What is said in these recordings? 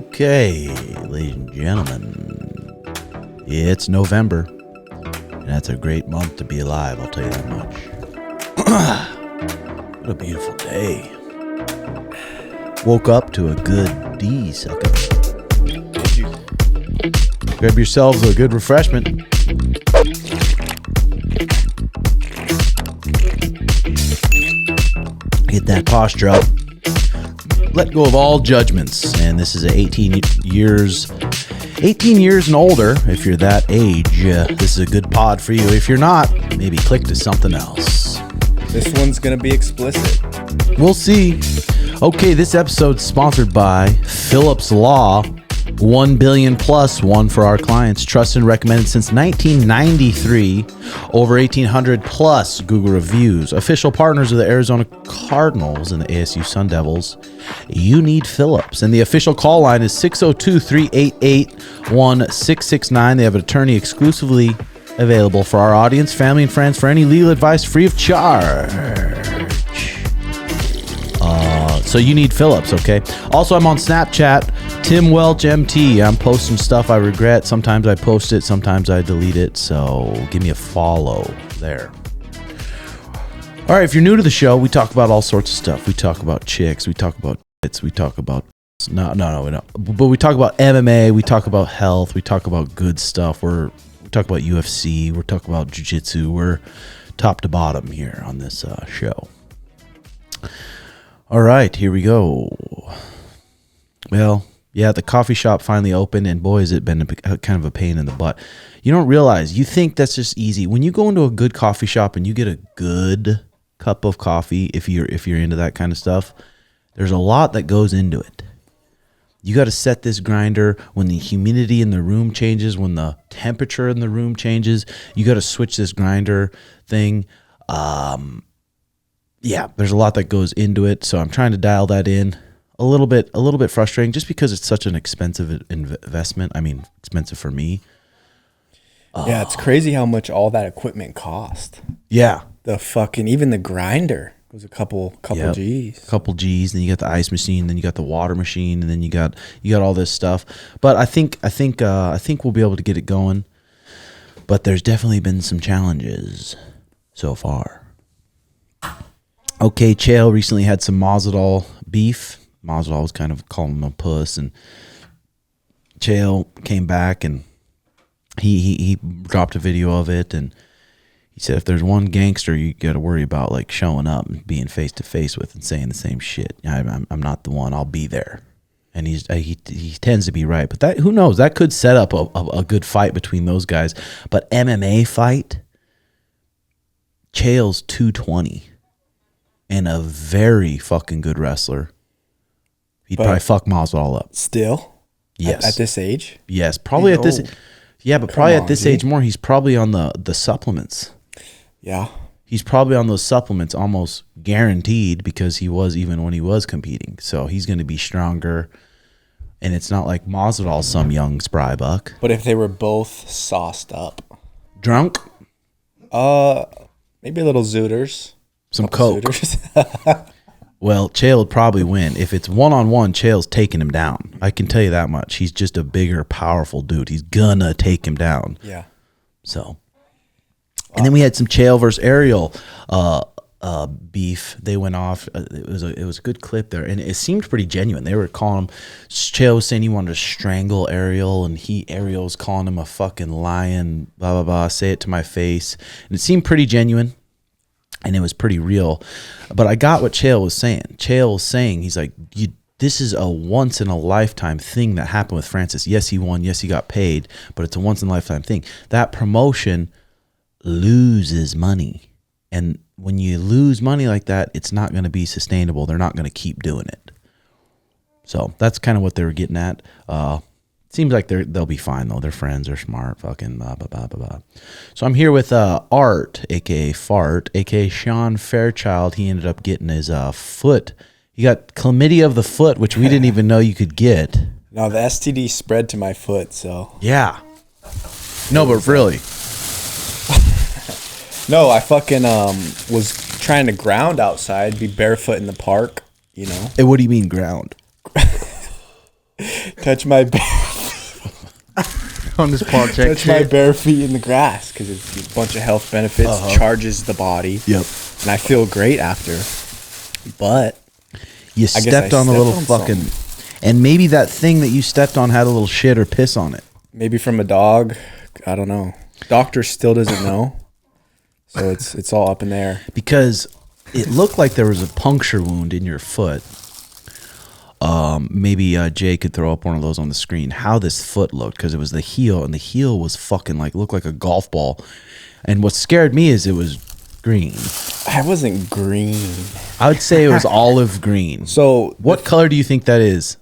Okay, ladies and gentlemen, it's November, and that's a great month to be alive, I'll tell you that much. What a beautiful day. Woke up to a good D sucker. Grab yourselves a good refreshment. Get that posture up. Let go of all judgments. And this is a 18 years and older. If you're that age, this is a good pod for you. If you're not, maybe click to something else. This one's going to be explicit. We'll see. Okay, this episode's sponsored by Phillips Law. 1 billion plus one for our clients. Trusted and recommended since 1993. Over 1,800 plus Google reviews. Official partners of the Arizona Cardinals and the ASU Sun Devils. You need Phillips. And the official call line is 602-388-1669. They have an attorney exclusively available for our audience, family, and friends for any legal advice free of charge. So you need Phillips, okay? Also, I'm on Snapchat, Tim Welch MT. I'm posting stuff I regret. Sometimes I post it, sometimes I delete it. So give me a follow there. All right, if you're new to the show, we talk about all sorts of stuff. We talk about chicks. We talk about tits. We talk about no. But we talk about MMA. We talk about health. We talk about good stuff. We talk about UFC. We're talking about jiu-jitsu. We're top to bottom here on this show. All right, here we go. Well, yeah, the coffee shop finally opened, and boy, has it been kind of a pain in the butt. You don't realize, you think that's just easy. When you go into a good coffee shop and you get a good cup of coffee, if you're into that kind of stuff, there's a lot that goes into it. You got to set this grinder when the humidity in the room changes, when the temperature in the room changes. You got to switch this grinder thing. Yeah, there's a lot that goes into it, so I'm trying to dial that in. A little bit frustrating, just because it's such an expensive investment. I mean, expensive for me. Yeah, it's crazy how much all that equipment cost. Yeah, even the grinder was a couple G's. Couple G's. Then you got the ice machine. Then you got the water machine. And then you got all this stuff. But I think we'll be able to get it going. But there's definitely been some challenges so far. Okay, Chael recently had some Masvidal beef. Masvidal was kind of calling him a puss, and Chael came back and he dropped a video of it, and he said if there's one gangster you got to worry about, like, showing up and being face to face with and saying the same shit. I'm not the one. I'll be there, and he tends to be right. But that, who knows? That could set up a good fight between those guys. But MMA fight, Chael's 220. And a very fucking good wrestler. He'd probably fuck Masvidal up. Still? Yes. At this age? Yes. Probably at this. Yeah, but probably at this age more. He's probably on the supplements. Yeah. He's probably on those supplements almost guaranteed, because he was, even when he was competing. So he's going to be stronger. And it's not like Masvidal's some young spry buck. But if they were both sauced up. Drunk? Maybe a little Zooters. Some coke. Well, Chael would probably win. If it's one-on-one, Chael's taking him down. I can tell you that much. He's just a bigger, powerful dude. He's gonna take him down. Yeah. So. And then we had some Chael versus Ariel beef. They went off. It was a good clip there, and it seemed pretty genuine. They were calling him. Chael was saying he wanted to strangle Ariel, and Ariel was calling him a fucking lion. Blah blah blah. Say it to my face, and it seemed pretty genuine. And it was pretty real. But I got what Chael was saying. Chael was saying, he's like, this is a once-in-a-lifetime thing that happened with Francis. Yes, he won. Yes, he got paid. But it's a once-in-a-lifetime thing. That promotion loses money. And when you lose money like that, it's not going to be sustainable. They're not going to keep doing it. So that's kind of what they were getting at. Seems like they'll be fine, though. They're friends. They're smart. Fucking blah, blah, blah, blah, blah. So I'm here with Art, a.k.a. Fart, a.k.a. Shawn Fairchild. He ended up getting his foot. He got chlamydia of the foot, which we didn't even know you could get. No, the STD spread to my foot, so. Yeah. No, but really. No, I fucking was trying to ground outside, be barefoot in the park, you know. And what do you mean ground? touch my On this project. touch my bare feet in the grass because it's a bunch of health benefits, charges the body. Yep. And I feel great after. But You I guess stepped I on a stepped little on fucking, something. and maybe that thing that you stepped on had a little shit or piss on it. maybe from a dog. I don't know. Doctor still doesn't know. So it's all up in the air. Because it looked like there was a puncture wound in your foot. Maybe Jay could throw up one of those on the screen. How this foot looked, because it was the heel, and the heel was fucking like looked like a golf ball. And what scared me is it was green. I wasn't green. I would say it was olive green. So What color do you think that is?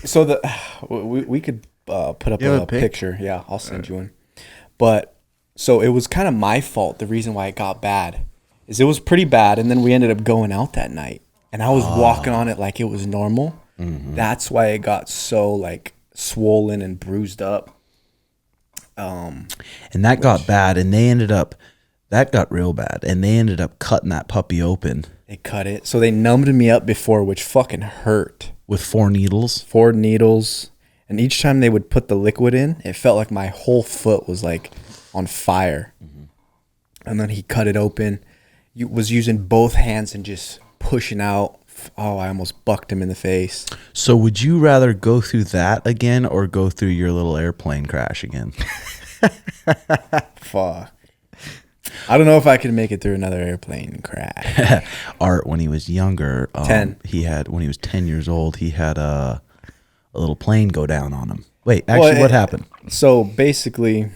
So we could put up You have a a pic? picture. Yeah, I'll send you one. But so it was kind of my fault. The reason why it got bad is it was pretty bad, and then we ended up going out that night, and I was walking on it like it was normal. Mm-hmm. That's why it got so like swollen and bruised up. And that got bad, and that got real bad, and they ended up cutting that puppy open They cut it, so they numbed me up before, which fucking hurt. with 4 needles. 4 needles, and each time they would put the liquid in, it felt like my whole foot was like on fire. And then he cut it open. He was using both hands and just pushing out. Oh, I almost bucked him in the face. So would you rather go through that again or go through your little airplane crash again? Fuck. I don't know if I could make it through another airplane crash. Art, when he was younger, 10. When he was 10 years old, he had a little plane go down on him. Wait, actually, what happened? So basically,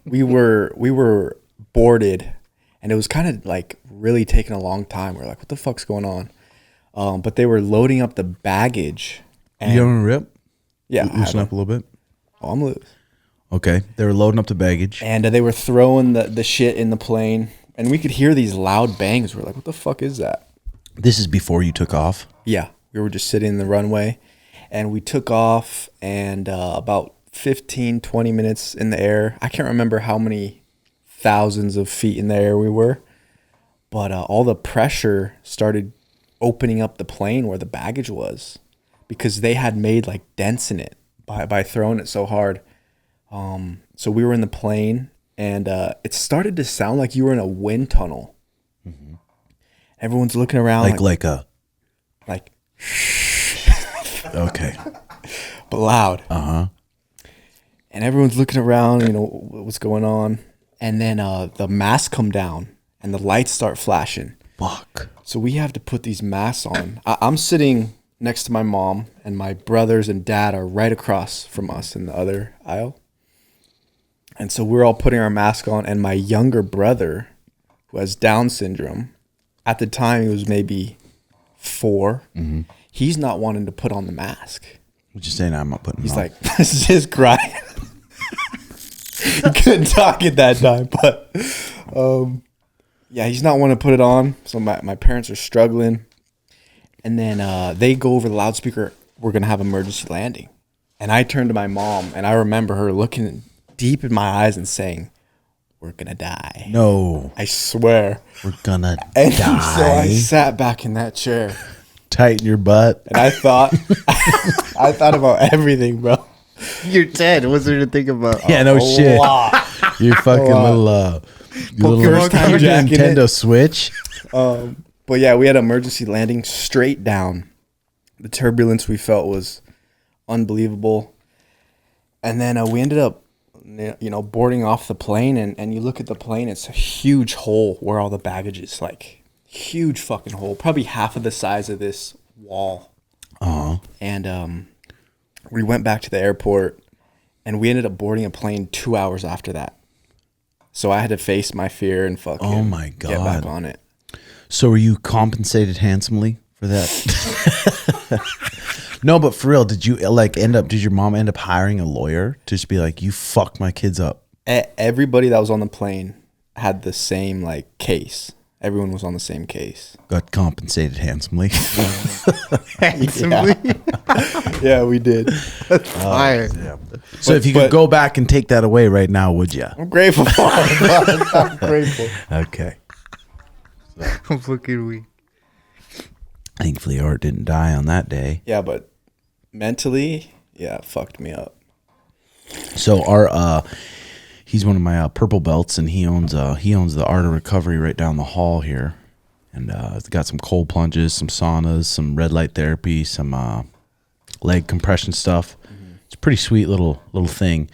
we were boarded, and it was kind of like really taking a long time. We're like, what the fuck's going on? But they were loading up the baggage. And You want to rip? yeah, Loosen up a little bit. I'm loose. Okay, they were loading up the baggage. And they were throwing the shit in the plane, and we could hear these loud bangs. We're like, what the fuck is that? This is before you took off. Yeah, we were just sitting in the runway, and we took off, and about 15, 20 minutes in the air. I can't remember how many thousands of feet in the air we were, but all the pressure started opening up the plane where the baggage was, because they had made like dents in it by throwing it so hard. So we were in the plane, and it started to sound like you were in a wind tunnel. Mm-hmm. Everyone's looking around Like okay. but loud. Uh-huh. And everyone's looking around, you know, what's going on. And then the masks come down, and the lights start flashing. Fuck. So we have to put these masks on. I'm sitting next to my mom, and my brothers and dad are right across from us in the other aisle. And so we're all putting our mask on, and my younger brother, who has Down syndrome, at the time he was maybe 4, he's not wanting to put on the mask. What you saying? I'm not putting. He's it on. like, this is his crying. He couldn't talk at that time, but yeah, he's not wanting to put it on. So my parents are struggling. And then they go over the loudspeaker, we're going to have emergency landing. And I turned to my mom, and I remember her looking deep in my eyes and saying, we're going to die. No, I swear. we're gonna And die. so I sat back in that chair, Tighten your butt. and I thought, I thought about everything, bro. You're 10. What's there to think about? Yeah, no A shit. lot. You fucking little First time jacking Nintendo it. Switch. But yeah, we had emergency landing straight down. The turbulence we felt was unbelievable. And then we ended up, you know, boarding off the plane. And you look at the plane, it's a huge hole where all the baggage is, like huge fucking hole, probably half of the size of this wall. Uh-huh. And we went back to the airport, and we ended up boarding a plane 2 hours after that. So I had to face my fear and fucking Oh my get back God. on it. So were you compensated handsomely for that? No, but for real, did you did your mom end up hiring a lawyer to just be like, you fucked my kids up? Everybody that was on the plane had the same like case. Everyone was on the same case. Got compensated handsomely. Handsomely. Yeah, we did. Fire. So if you could go back and take that away right now, would you? I'm grateful for it. I'm grateful. Okay. I'm fucking weak. Thankfully, Art didn't die on that day. Yeah, but mentally, Yeah, it fucked me up. So he's one of my purple belts, and he owns the Art of Recovery right down the hall here, and it's got some cold plunges, some saunas, some red light therapy, some leg compression stuff. It's a pretty sweet little thing.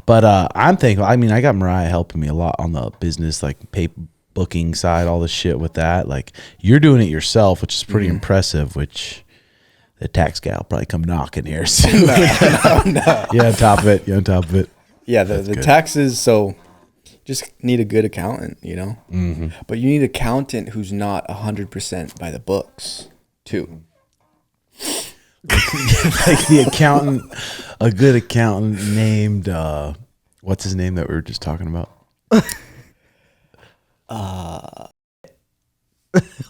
But I'm thankful. I mean, I got Mariah helping me a lot on the business, like paper booking side, all the shit with that. Like, you're doing it yourself, which is pretty impressive, which the tax gal probably come knocking here soon. No. You're on top of it. Yeah, the taxes, so just need a good accountant, you know? Mm-hmm. But you need an accountant who's not 100% by the books, too. Like the accountant, a good accountant named, what's his name that we were just talking about?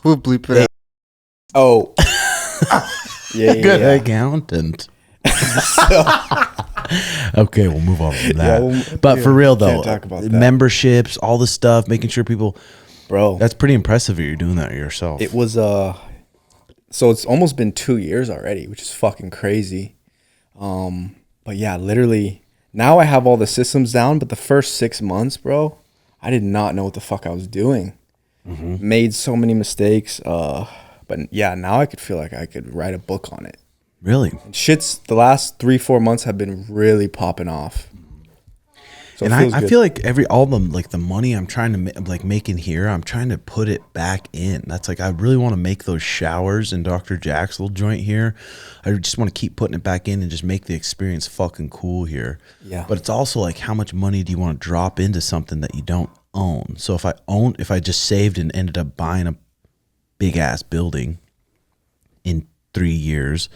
We'll bleep it out. Oh. yeah. Good accountant. Okay, we'll move on from that. But for real though, talk about that. memberships, all the stuff, making sure people, Bro, that's pretty impressive that you're doing that yourself. it was so it's almost been 2 years already, which is fucking crazy. But yeah, literally now I have all the systems down, but the first 6 months, bro, I did not know what the fuck I was doing. Made so many mistakes. But yeah, now I could feel like I could write a book on it. Really? And shit's the last 3-4 months have been really popping off. So And it feels I good. feel like all the money I'm trying to make in here, I'm trying to put it back in. That's like, I really want to make those showers in Dr. Jack's little joint here. I just want to keep putting it back in and just make the experience fucking cool here. Yeah. But it's also like, how much money do you want to drop into something that you don't own? So if I just saved and ended up buying a big ass building in 3 years,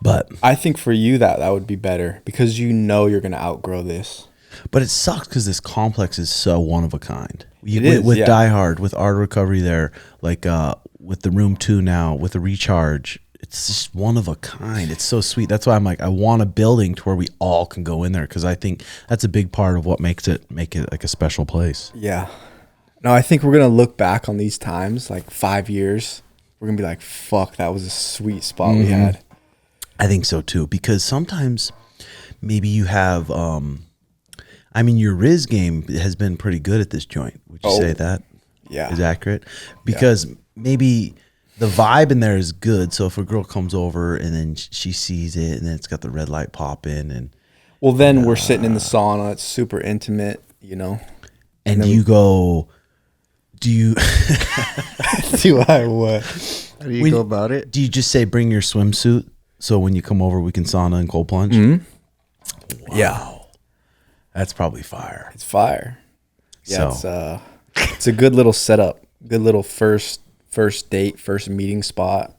but I think for you that would be better because you know you're gonna outgrow this. But it sucks because this complex is so one of a kind. Is, yeah. Die Hard, with Art of Recovery there, like with the Room 2 now, with the Recharge, it's just one of a kind. It's so sweet. That's why I'm like, I want a building to where we all can go in there, because I think that's a big part of what make it like a special place. Yeah. No, I think we're gonna look back on these times, like 5 years. We're gonna be like, fuck, that was a sweet spot we had. I think so too, because sometimes maybe you have, I mean, your Rizz game has been pretty good at this joint. Would you say that is accurate? Because maybe the vibe in there is good. So if a girl comes over and then she sees it and then it's got the red light pop in, and well, then we're sitting in the sauna. It's super intimate, you know. And you go, do you Do I what? How do you go about it? Do you just say bring your swimsuit so when you come over we can sauna and cold plunge? Mm-hmm. Yeah. That's probably fire. It's fire. Yeah, So- it's a good little setup. Good little first date, first meeting spot.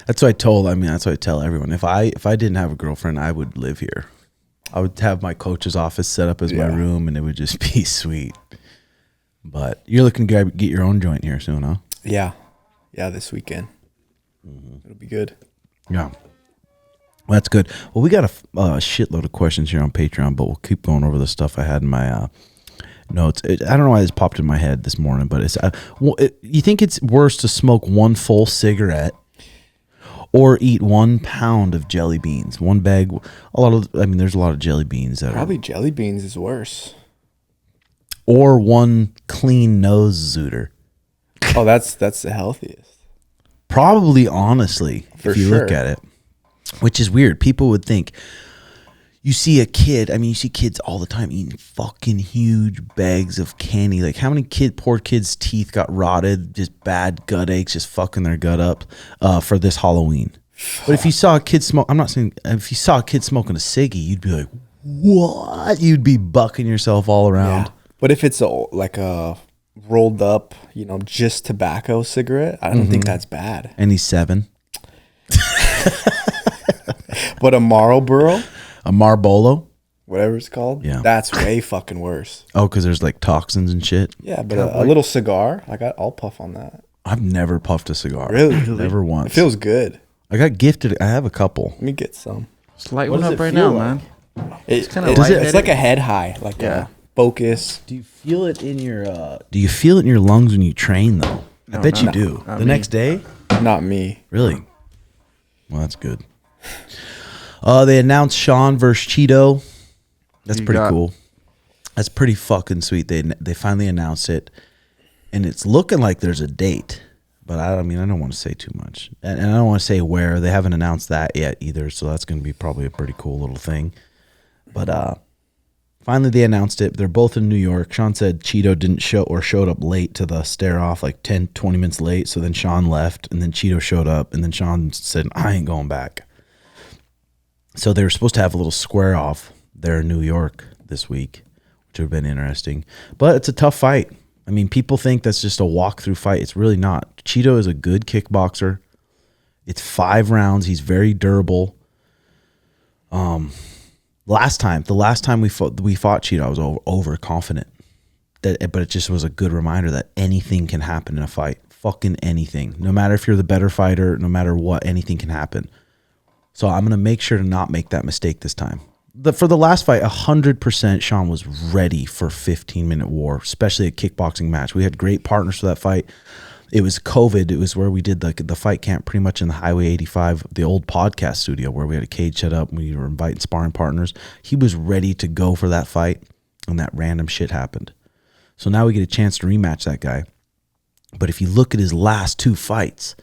That's what I tell everyone. If I didn't have a girlfriend, I would live here. I would have my coach's office set up as my room, and it would just be sweet. But you're looking to get your own joint here soon, huh? Yeah. Yeah, this weekend. It'll be good. Yeah. Well, that's good. Well, we got a shitload of questions here on Patreon, but we'll keep going over the stuff I had in my notes. I don't know why this popped in my head this morning, but it's you think it's worse to smoke one full cigarette or eat 1 pound of jelly beans? One bag. There's a lot of jelly beans that Probably jelly beans is worse. or one clean nose zooter. Oh, that's the healthiest. Probably, honestly, For if you look sure. at it, which is weird. People would think, you see a kid, you see kids all the time eating fucking huge bags of candy. Like, how many poor kids' teeth got rotted, just bad gut aches, just fucking their gut up for this Halloween? But if you saw a kid smoke, I'm not saying, if you saw a kid smoking a ciggy, you'd be like, what? You'd be bucking yourself all around. Yeah. But if it's like a rolled up, just tobacco cigarette, I don't think that's bad. And he's 7. But a Marlboro, A Marlboro. whatever it's called, Yeah. that's way fucking worse. Oh, because there's like toxins and shit. Yeah, but a little cigar, I'll puff on that. I've never puffed a cigar. Really? Never once. It feels good. I got gifted. I have a couple. Let me get some. Just light What one does up it right feel now, like? man. It's kinda it's like a head high, like a focus. Do you feel it in your lungs when you train though? I bet you do. The next day? Not me. Really? Well, that's good. They announced Shawn versus Chito. That's You pretty got- cool. That's pretty fucking sweet. They finally announced it, and it's looking like there's a date. But I don't want to say too much, and I don't want to say where. They haven't announced that yet either. So that's going to be probably a pretty cool little thing. But finally they announced it. They're both in New York. Shawn said Chito didn't show or showed up late to the stare off, like 10, 20 minutes late. So then Shawn left, and then Chito showed up, and then Shawn said, I ain't going back. So they were supposed to have a little square off there in New York this week, which would have been interesting. But it's a tough fight. I mean, people think that's just a walk-through fight. It's really not. Chito is a good kickboxer. It's 5 rounds. He's very durable. The last time we fought Chito, I was overconfident. But it just was a good reminder that anything can happen in a fight. Fucking anything. No matter if you're the better fighter, no matter what, anything can happen. So I'm going to make sure to not make that mistake this time. For the last fight, 100% Shawn was ready for 15-minute war, especially a kickboxing match. We had great partners for that fight. It was COVID. It was where we did the fight camp pretty much in the Highway 85, the old podcast studio where we had a cage set up and we were inviting sparring partners. He was ready to go for that fight, and that random shit happened. So now we get a chance to rematch that guy. But if you look at his last 2 fights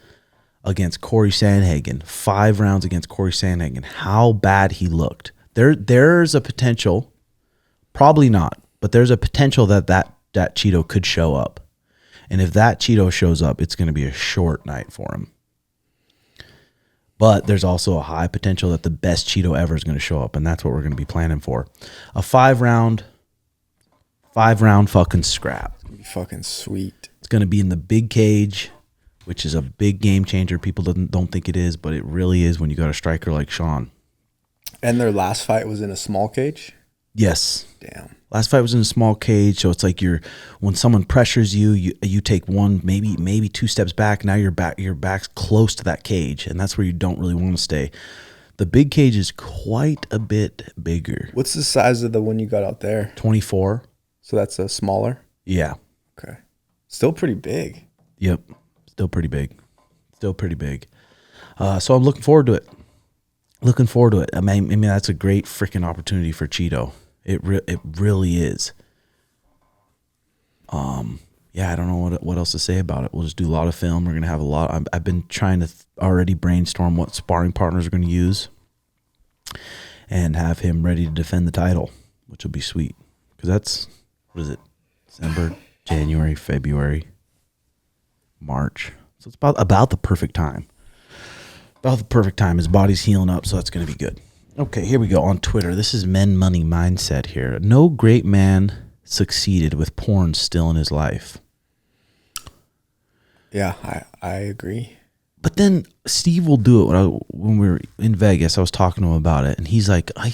against Corey Sandhagen, 5 rounds against Corey Sandhagen, how bad he looked. There's a potential, probably not, but there's a potential that Chito could show up. And if that Chito shows up, it's going to be a short night for him. But there's also a high potential that the best Chito ever is going to show up, and that's what we're going to be planning for. A 5-round fucking scrap. It'd be fucking sweet. It's going to be in the big cage, which is a big game changer. People don't think it is, but it really is when you got a striker like Shawn. And their last fight was in a small cage? Yes. Damn. Last fight was in a small cage, so it's like when someone pressures you take one, maybe 2 steps back. Now your back's close to that cage, and that's where you don't really want to stay. The big cage is quite a bit bigger. What's the size of the one you got out there? 24. So that's a smaller? Yeah. Okay. Still pretty big. Yep. Still pretty big. So I'm looking forward to it. I mean, that's a great freaking opportunity for Chito. It really is. Yeah, I don't know what else to say about it. We'll just do a lot of film. We're gonna have a lot. I've been trying to already brainstorm what sparring partners are going to use, and have him ready to defend the title, which will be sweet. Because that's, what is it? December, January, February, March. So it's about the perfect time. About the perfect time. His body's healing up, so that's going to be good. Okay, here we go on Twitter. This is Men Money Mindset here. No great man succeeded with porn still in his life. Yeah, I agree. But then Steve will do it. When we were in Vegas, I was talking to him about it, and he's like, I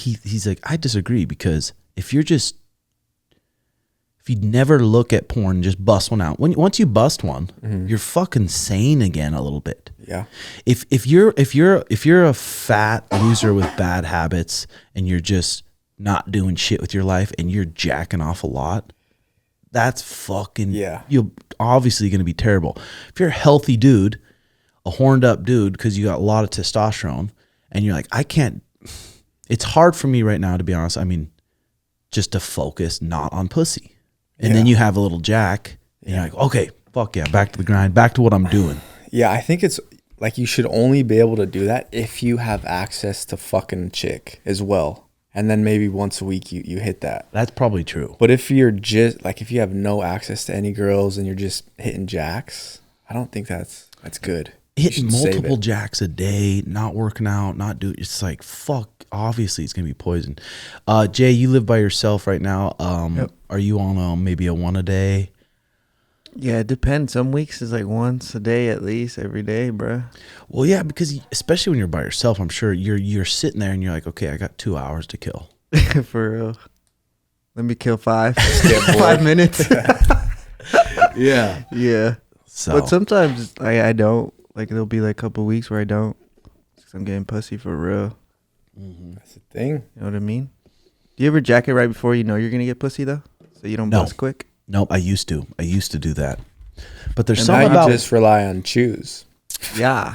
disagree, because if you never look at porn and just bust one out, once you bust one, you're fucking sane again a little bit. Yeah. If you're a fat loser with bad habits and you're just not doing shit with your life and you're jacking off a lot, that's fucking, you're obviously going to be terrible. If you're a healthy dude, a horned up dude, because you got a lot of testosterone, and you're like, it's hard for me right now, to be honest. I mean, just to focus not on pussy. And then you have a little jack, and you're like, okay, fuck yeah, back to the grind, back to what I'm doing. Yeah, I think it's like you should only be able to do that if you have access to fucking chick as well. And then maybe once a week you hit that. That's probably true. But if you're just like, if you have no access to any girls and you're just hitting jacks, I don't think that's good. Hitting multiple jacks a day, not working out, not doing, it's like, fuck, obviously it's going to be poison. Jay, you live by yourself right now. Yep. Are you on maybe a 1 a day? Yeah, it depends. Some weeks is like once a day at least, every day, bro. Well, yeah, because especially when you're by yourself, I'm sure you're sitting there and you're like, okay, I got 2 hours to kill. For real. Let me kill 5. 5 minutes. Yeah. Yeah. So. But sometimes I don't. Like, there'll be like a couple weeks where I don't. Because I'm getting pussy for real. Mm-hmm. That's the thing. You know what I mean? Do you ever jack it right before you know you're going to get pussy, though? So you don't bust quick? Nope, I used to do that. But there's And something now about you just rely on chews. Yeah.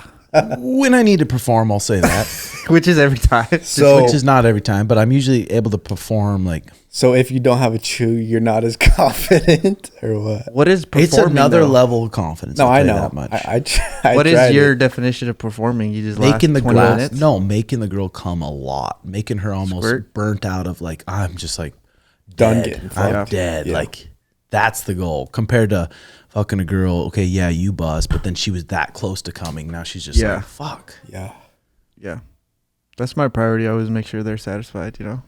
When I need to perform, I'll say that. Which is every time. So, Which is not every time, but I'm usually able to perform like. so if you don't have a chew, you're not as confident, or what? What is performing? It's another though? level of confidence. No, I'll I tell you know. that much. What is tried your it. definition of performing? You just Making the last 20 girl, minutes? no, making the girl come a lot, making her almost Squirt? burnt out of like I'm just like Done dead. getting I'm fucked. dead. Yeah. Like that's the goal compared to fucking a girl. Okay, yeah, you bust, but then she was that close to coming. Now she's just Yeah. like fuck. Yeah. Yeah. That's my priority. I always make sure they're satisfied, you know?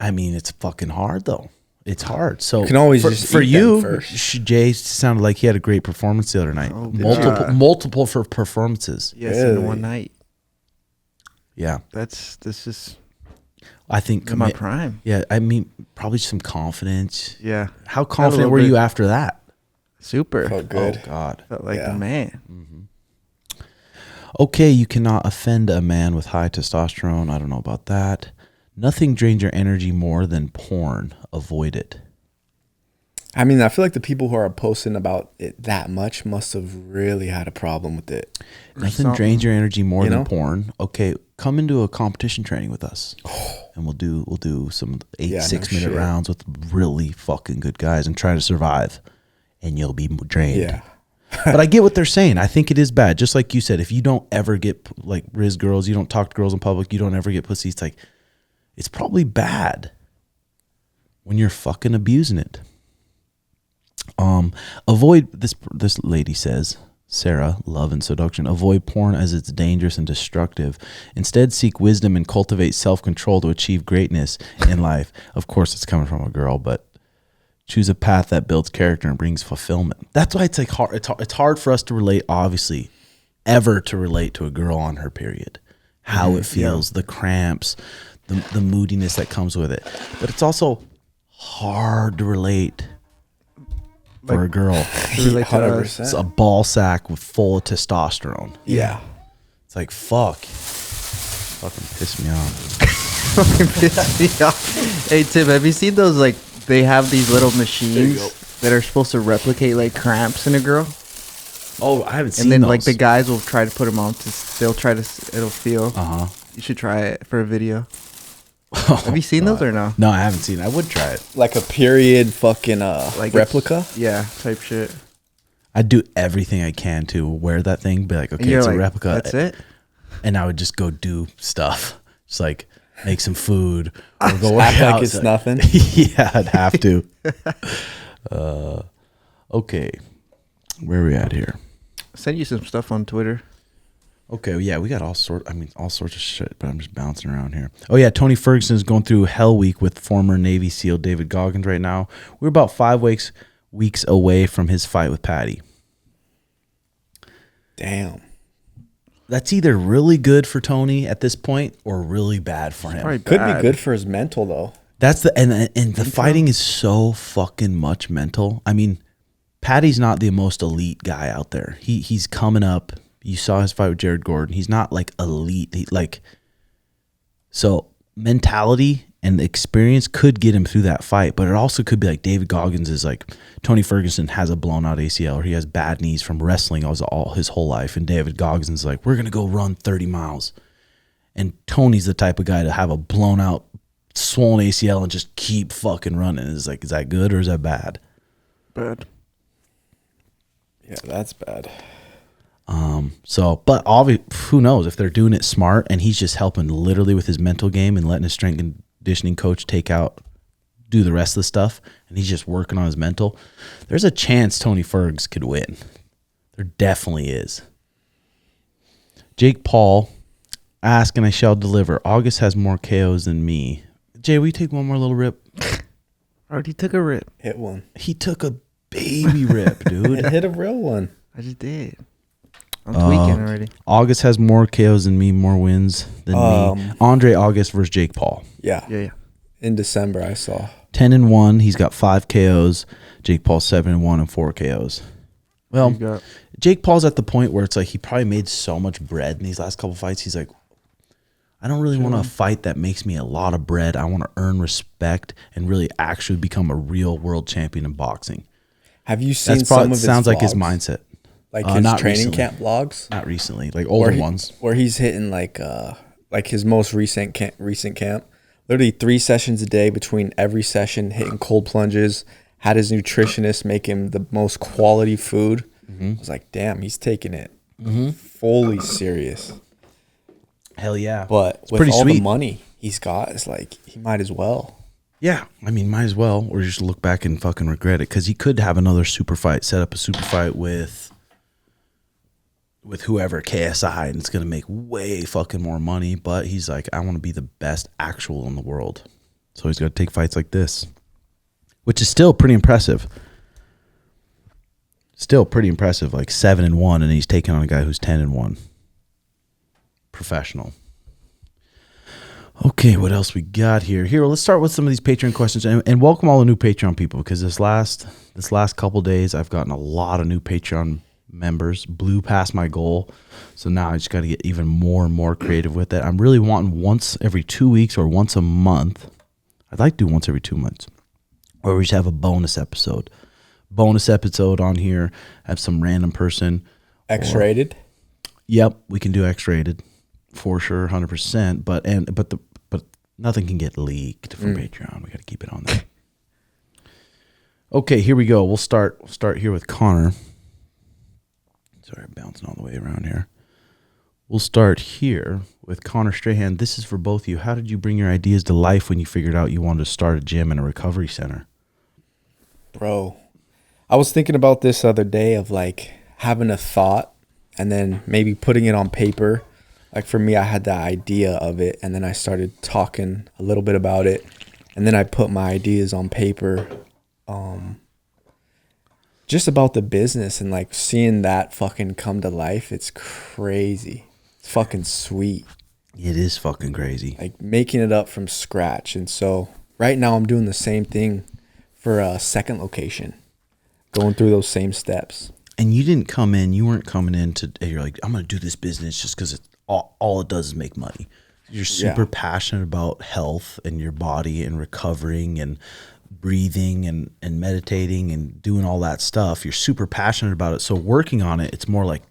I mean, it's fucking hard though. It's hard. So You can always for, just for eat them you, first. Jay sounded like he had a great performance the other night. Oh, good multiple, job. multiple for performances. Yes, Really? in one night. Yeah, This is I think my prime. Yeah, I mean, probably some confidence. Yeah. How confident little were you bit. after that? Super. Felt good. Oh God. Felt like Yeah. a man. Okay, you cannot offend a man with high testosterone. I don't know about that. Nothing drains your energy more than porn. Avoid it. I mean, I feel like the people who are posting about it that much must have really had a problem with it. Nothing something. drains your energy more You than know? porn. Okay, come into a competition training with us, and we'll do some Yeah, no 6-minute shit. rounds with really fucking good guys and try to survive, and you'll be drained. Yeah. But I get what they're saying. I think it is bad. Just like you said, if you don't ever get like Rizz girls, you don't talk to girls in public, you don't ever get pussy. It's like it's probably bad when you're fucking abusing it. Avoid this lady says, Sarah, love and seduction. Avoid porn as it's dangerous and destructive. Instead, seek wisdom and cultivate self-control to achieve greatness in life. Of course, it's coming from a girl, but choose a path that builds character and brings fulfillment. That's why it's like hard. It's hard for us to relate, obviously, ever to relate to a girl on her period, how it feels, the cramps, the moodiness that comes with it. But it's also hard to relate for a girl. To relate to us. 100%. It's a ball sack with full of testosterone. Yeah. It's like fuck. Fucking piss me off. Fucking piss me off. Hey, Tim, have you seen those, like, they have these little machines that are supposed to replicate, like, cramps in a girl? Oh, I haven't seen And then, those. like, the guys will try to put them on. They'll try to, it'll feel. Uh-huh. You should try it for a video. Have you seen those or no? No, I haven't seen it. I would try it. Like a period fucking Like replica. Yeah, type shit. I'd do everything I can to wear that thing. Be like, And okay, you're it's like, a replica. That's it? And I would just go do stuff. Just like make some food or go work Act out. like it's nothing. Yeah, I'd have to. Okay. Where are we at here? Send you some stuff on Twitter. Okay, yeah, we got all sorts of shit, but I'm just bouncing around here. Oh yeah, Tony Ferguson is going through Hell Week with former Navy SEAL David Goggins right now. We're about 5 weeks away from his fight with Patty. Damn. That's either really good for Tony at this point or really bad for him. Probably Could bad. be good for his mental though. That's and the fighting is so fucking much mental. I mean, Patty's not the most elite guy out there. He's coming up. You saw his fight with Jared Gordon. He's not like elite. So mentality and the experience could get him through that fight, but it also could be like David Goggins is like Tony Ferguson has a blown out ACL or he has bad knees from wrestling all his whole life, and David Goggins is like, we're gonna go run 30 miles, and Tony's the type of guy to have a blown out, swollen ACL and just keep fucking running. It's like, is that good or is that bad? Bad. Yeah, that's bad. But obviously, who knows if they're doing it smart and he's just helping literally with his mental game and letting his strength and conditioning coach do the rest of the stuff, and he's just working on his mental. There's a chance Tony Fergs could win. There definitely is. Jake Paul, ask and I shall deliver. August has more KOs than me. Jay, will you take one more little rip? Already took a rip. Hit one. He took a baby rip, dude. Hit a real one. I just did. I'm tweaking already. August has more KOs than me, more wins than me. Andre August versus Jake Paul. Yeah. Yeah. In December, I saw. 10-1. He's got 5 KOs. Jake Paul 7-1 and 4 KOs. Well, Jake Paul's at the point where it's like he probably made so much bread in these last couple fights. He's like, I don't really want to fight that makes me a lot of bread. I want to earn respect and really actually become a real world champion in boxing. Have you seen That's some probably of his sounds like his vlogs? mindset. Like his not training recently. camp vlogs? Not recently, like older ones. Where he's hitting like his most recent camp. Literally 3 sessions a day between every session, hitting cold plunges, had his nutritionist make him the most quality food. I was like, damn, he's taking it fully serious. Hell yeah. But it's with pretty all sweet. the money he's got, it's like he might as well. Yeah, I mean, might as well, or just look back and fucking regret it, because he could have another super fight, set up a super fight with whoever, KSI, and it's gonna make way fucking more money. But he's like, I want to be the best actual in the world, so he's got to take fights like this, which is still pretty impressive. Still pretty impressive, like 7-1, and he's taking on a guy who's 10-1. Professional. Okay, what else we got here? Here, let's start with some of these Patreon questions, and welcome all the new Patreon people, because this last couple days I've gotten a lot of new Patreon members. Blew past my goal, so now I just got to get even more and more creative with it. I'm really wanting once every 2 weeks or once a month. I'd like to do once every 2 months, where we just have a bonus episode on here. Have some random person. X-rated? Yep, we can do X-rated for sure, 100%. But nothing can get leaked from Patreon. We got to keep it on there. Okay, here we go. We'll start here with Connor. Sorry, I'm bouncing all the way around here. We'll start here with Connor Strahan. This is for both of you. How did you bring your ideas to life when you figured out you wanted to start a gym and a recovery center? Bro, I was thinking about this the other day of like having a thought and then maybe putting it on paper. Like for me, I had the idea of it, and then I started talking a little bit about it, and then I put my ideas on paper, just about the business, and like seeing that fucking come to life. It's crazy. It's fucking sweet. It is fucking crazy. Like making it up from scratch. And so right now I'm doing the same thing for a second location, going through those same steps. And you weren't coming in to, you're like, I'm going to do this business just because all it does is make money. You're super passionate about health and your body and recovering and breathing and meditating and doing all that stuff. You're super passionate about it. So working on it, it's more like,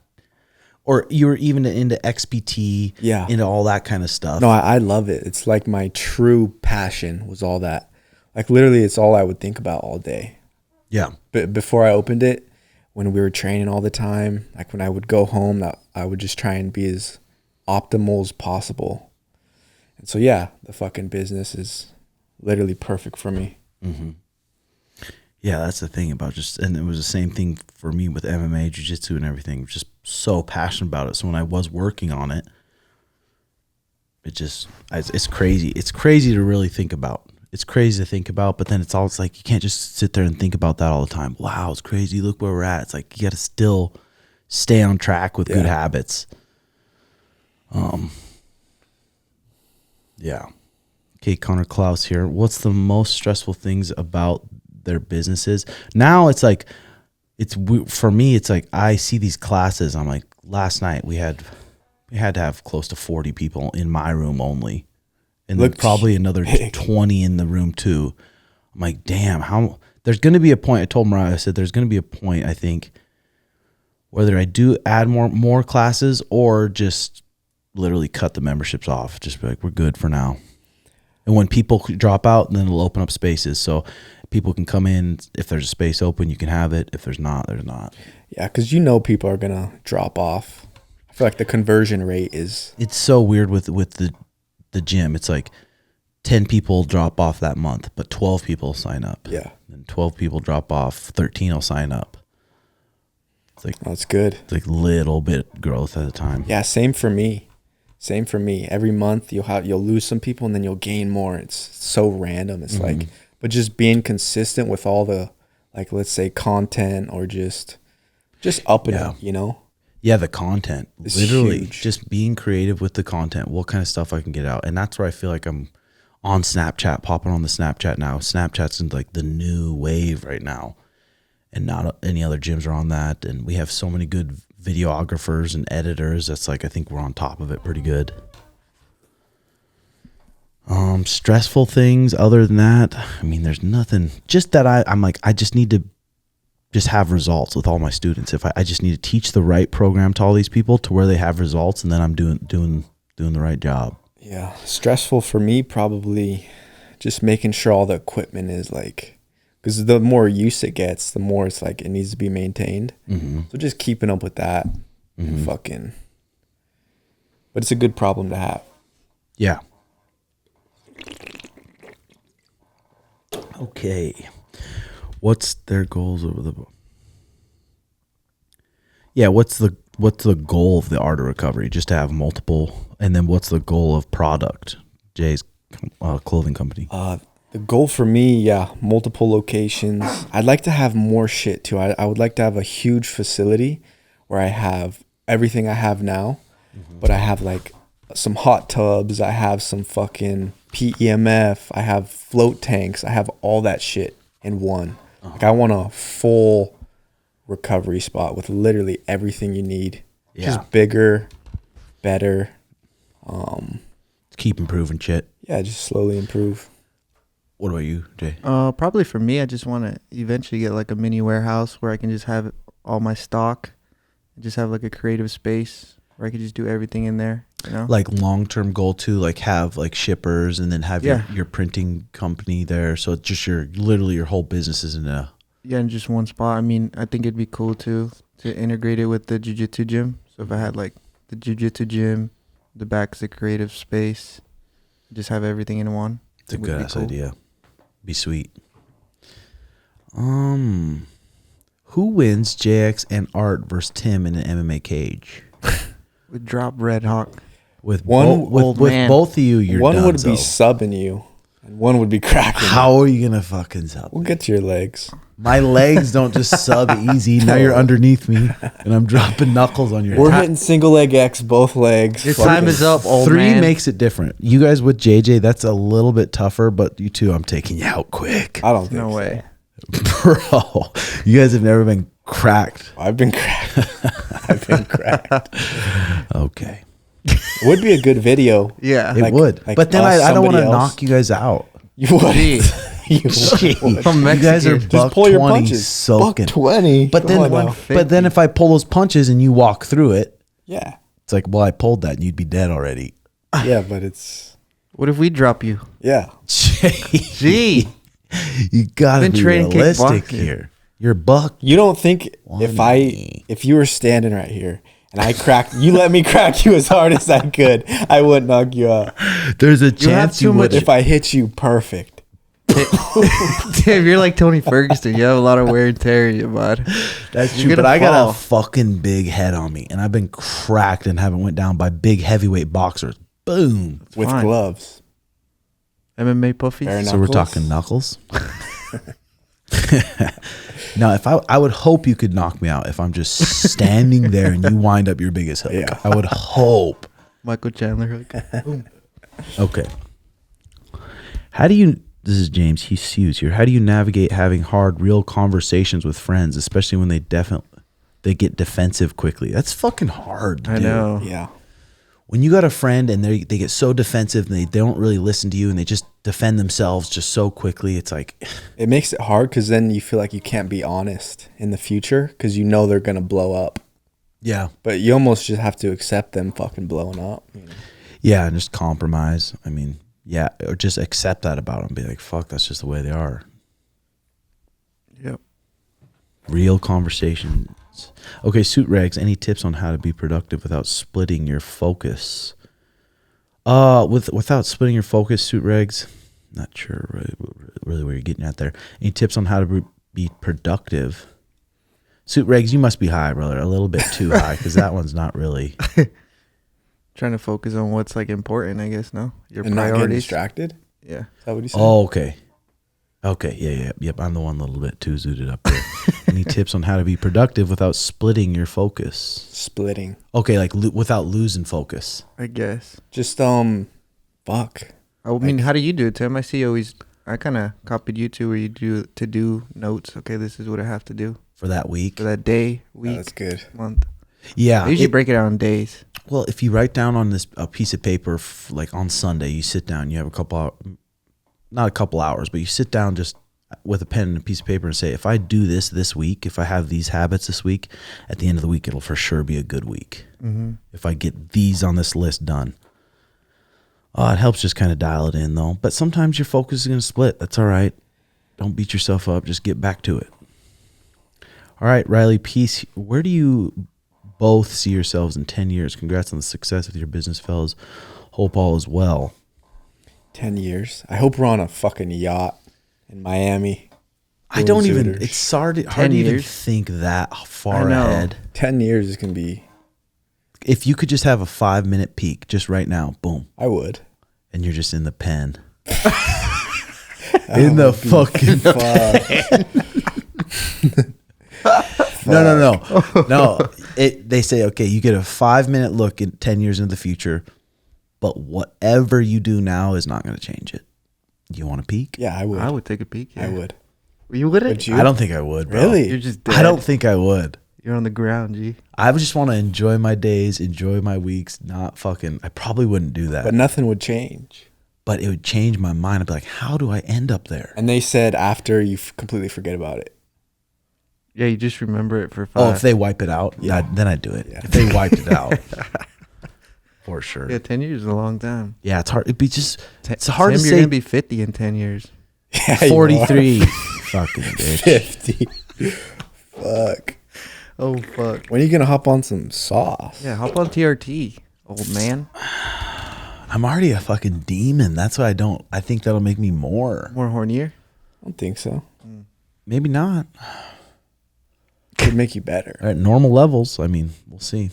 or you were even into XPT, into all that kind of stuff. No, I love it. It's like my true passion was all that. Like literally it's all I would think about all day. Yeah. But before I opened it, when we were training all the time, like when I would go home, that I would just try and be as optimal as possible. And so, yeah, the fucking business is literally perfect for me. Mm-hmm. Yeah, that's the thing about and it was the same thing for me with MMA, jiu-jitsu and everything. Just so passionate about it. So when I was working on it, it's crazy. It's crazy to really think about. It's crazy to think about, but then it's like you can't just sit there and think about that all the time. Wow, it's crazy. Look where we're at. It's like you got to still stay on track with good habits. Yeah. Okay, Connor Klaus here. What's the most stressful things about their businesses? Now it's like, for me, it's like I see these classes. I'm like, last night we had to have close to 40 people in my room only. And then probably another 20 in the room too. I'm like, damn, there's going to be a point. I told Mariah, I said, there's going to be a point, I think, whether I do add more classes or just literally cut the memberships off. Just be like, we're good for now. And when people drop out, then it'll open up spaces. So people can come in. If there's a space open, you can have it. If there's not, there's not. Yeah, because people are going to drop off. I feel like the conversion rate is... It's so weird with the gym. It's like 10 people drop off that month, but 12 people sign up. Yeah. And 12 people drop off, 13 will sign up. It's like, that's good. It's like little bit growth at a time. Yeah, same for me. Every month you'll lose some people and then you'll gain more. It's so random. It's like, but just being consistent with all the, like, let's say content or just upping it, you know? Yeah, the content. It's literally huge. Just being creative with the content, what kind of stuff I can get out. And that's where I feel like I'm on Snapchat, popping on the Snapchat now. Snapchat's like the new wave right now. And not any other gyms are on that. And we have so many good videographers and editors. That's like, I think we're on top of it pretty good. Stressful things other than that, I mean, there's nothing. Just that I'm like, I just need to just have results with all my students. If I just need to teach the right program to all these people to where they have results, and then I'm doing the right job. Yeah, stressful for me probably just making sure all the equipment is like, because the more use it gets, the more it's like it needs to be maintained. So just keeping up with that and fucking. But it's a good problem to have. Yeah. Okay. What's their goals over the? Yeah, what's the goal of the art of recovery? Just to have multiple, and then what's the goal of product? Jay's clothing company. The goal for me, multiple locations. I'd like to have more shit too. I would like to have a huge facility where I have everything I have now, but I have like some hot tubs. I have some fucking PEMF. I have float tanks. I have all that shit in one. Like I want a full recovery spot with literally everything you need. Yeah. Just bigger, better. Keep improving shit. Yeah, just slowly improve. What about you, Jay? Probably for me, I just want to eventually get like a mini warehouse where I can just have all my stock, and just have like a creative space where I could just do everything in there. You know, Like long-term goal too, like have like shippers, and then have your printing company there. So it's just literally your whole business is in a. Yeah, in just one spot. I mean, I think it'd be cool to integrate it with the jiu-jitsu gym. So if I had like the jiu-jitsu gym, the back's the creative space, just have everything in one. It's a good ass idea. Be sweet. Who wins JX and Art versus Tim in an MMA cage? We drop RedHawk. With One with both of you, you're one done, would be so. subbing you, and one would be cracking. How are you gonna fucking sub? We'll get to your legs. My legs don't just sub easy. Now you're underneath me, and I'm dropping knuckles on your We're head. hitting single leg X both legs. Your time is up, old Three man. makes it different. You guys with JJ, that's a little bit tougher, but you two, I'm taking you out quick. I don't think No so. way. Bro, you guys have never been cracked. I've been cracked. I've been cracked. Okay. It would be a good video. Yeah. It Like- would. like but then us, I don't want to somebody else. knock you guys out. You would. Gee. You would. From You guys are Mexican. buck Just pull your 20 punches. soaking. Buck 20. But then, Come on now. but then if I pull those punches and you walk through it, Yeah. it's like, well, I pulled that and you'd be dead already. Yeah, but it's... What if we drop you? Yeah. Gee. You gotta Been be training realistic kickboxing. here. You're buck. You don't think if you were standing right here and I cracked... You let me crack you as hard as I could, I wouldn't knock you out. There's a chance too you would. much- If I hit you perfect. Damn, you're like Tony Ferguson. You have a lot of wear and tear in you, bud. That's You're true, but gonna I got fall. a fucking big head on me, and I've been cracked and haven't went down by big heavyweight boxers. Boom. With fine. gloves. MMA puffies. Fair So we're Knuckles? talking knuckles. Now, if I would hope you could knock me out if I'm just standing there and you wind up your biggest hook. Yeah. I would hope. Michael Chandler hook. Boom. Okay. How do you? This is James. He sues here. How do you navigate having hard, real conversations with friends, especially when they get defensive quickly? That's fucking hard. To I do. know. Yeah. When you got a friend and they get so defensive and they don't really listen to you and they just defend themselves just so quickly, it's like, It makes it hard because then you feel like you can't be honest in the future because you know they're going to blow up. yeah, But you almost just have to accept them fucking blowing up. You know? yeah, and just compromise. I mean, yeah, or just accept that about them. Be like, fuck, that's just the way they are. Yep. Real conversations. Okay, Suit Rags, any tips on how to be productive without splitting your focus? Without splitting your focus, Suit Rags, not sure really where you're getting at there. Any tips on how to be productive? Suit Rags, you must be high, brother. A little bit too high, because that one's not really. Trying to focus on what's like important, I guess. No, your And not getting priorities. distracted. Yeah. Is that what you said? Oh, okay. Okay, yep. I'm the one a little bit too zooted up there. Any tips on how to be productive without splitting your focus? Splitting. Okay, like without losing focus. I guess. Just, fuck. I mean, how do you do it, Tim? I see you always. I kind of copied you too, where you do to-do notes. Okay, this is what I have to do For that week? for that day, Oh, week, that's good. month. Yeah. I usually break it out in days. Well, if you write down on a piece of paper, like on Sunday, you sit down, you have not a couple hours, but you sit down just with a pen and a piece of paper and say, if I do this week, if I have these habits this week, at the end of the week, it'll for sure be a good week. Mm-hmm. If I get these on this list done. It helps just kind of dial it in, though. But sometimes your focus is going to split. That's all right. Don't beat yourself up. Just get back to it. All right, Riley, peace. Where do you both see yourselves in 10 years? Congrats on the success with your business, fellas. Hope all is well. 10 years. I hope we're on a fucking yacht in Miami. I don't even, Zooters. it's hard to even think that far ahead. 10 years is going to be. If you could just have a 5-minute peek just right now, boom. I would. And you're just in the pen. In the fucking pen. No. They say, okay, you get a 5-minute look in 10 years into the future, but whatever you do now is not going to change it. You want to peek? Yeah, I would. I would take a peek. Yeah. I would. You wouldn't? Would you? I don't think I would, bro. Really? You're just dead. I don't think I would. You're on the ground, G. I would just want to enjoy my days, enjoy my weeks, not fucking, I probably wouldn't do that. But nothing would change. But it would change my mind. I'd be like, how do I end up there? And they said after you completely forget about it. Yeah, you just remember it for 5. Oh, if they wipe it out, then I'd do it. Yeah. If they wiped it out, for sure. Yeah, 10 years is a long time. Yeah, it's hard. It'd be just, it's hard Tim, to you're say. going to be 50 in 10 years. Yeah, 43. Fucking bitch. 50. Fuck. Oh, fuck. When are you going to hop on some sauce? Yeah, hop on TRT, old man. I'm already a fucking demon. That's why I think that'll make me more. More hornier? I don't think so. Maybe not. Could make you better. At normal levels, I mean, we'll see.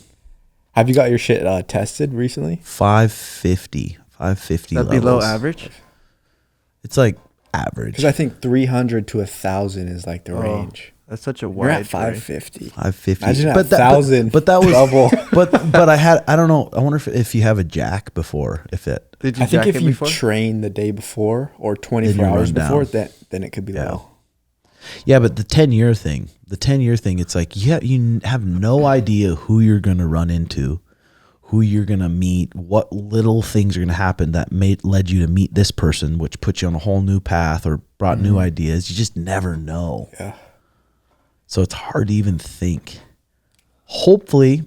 Have you got your shit tested recently? 550. 550 That'd levels. be low average? It's like average. Because I think 300 to 1,000 is like the range. That's such a wide You're at range. 550. 550. Imagine at but 1,000. But that was double. But I don't know. I wonder if you have a jack before. If it. Did you I think jack if it you before? train the day before or Then 24 you hours run before, down. then it could be Yeah. low. Yeah, but the 10-year thing. It's like you have no idea who you're gonna run into, who you're gonna meet, what little things are gonna happen that led you to meet this person, which put you on a whole new path or brought new ideas. You just never know. Yeah. So it's hard to even think. Hopefully,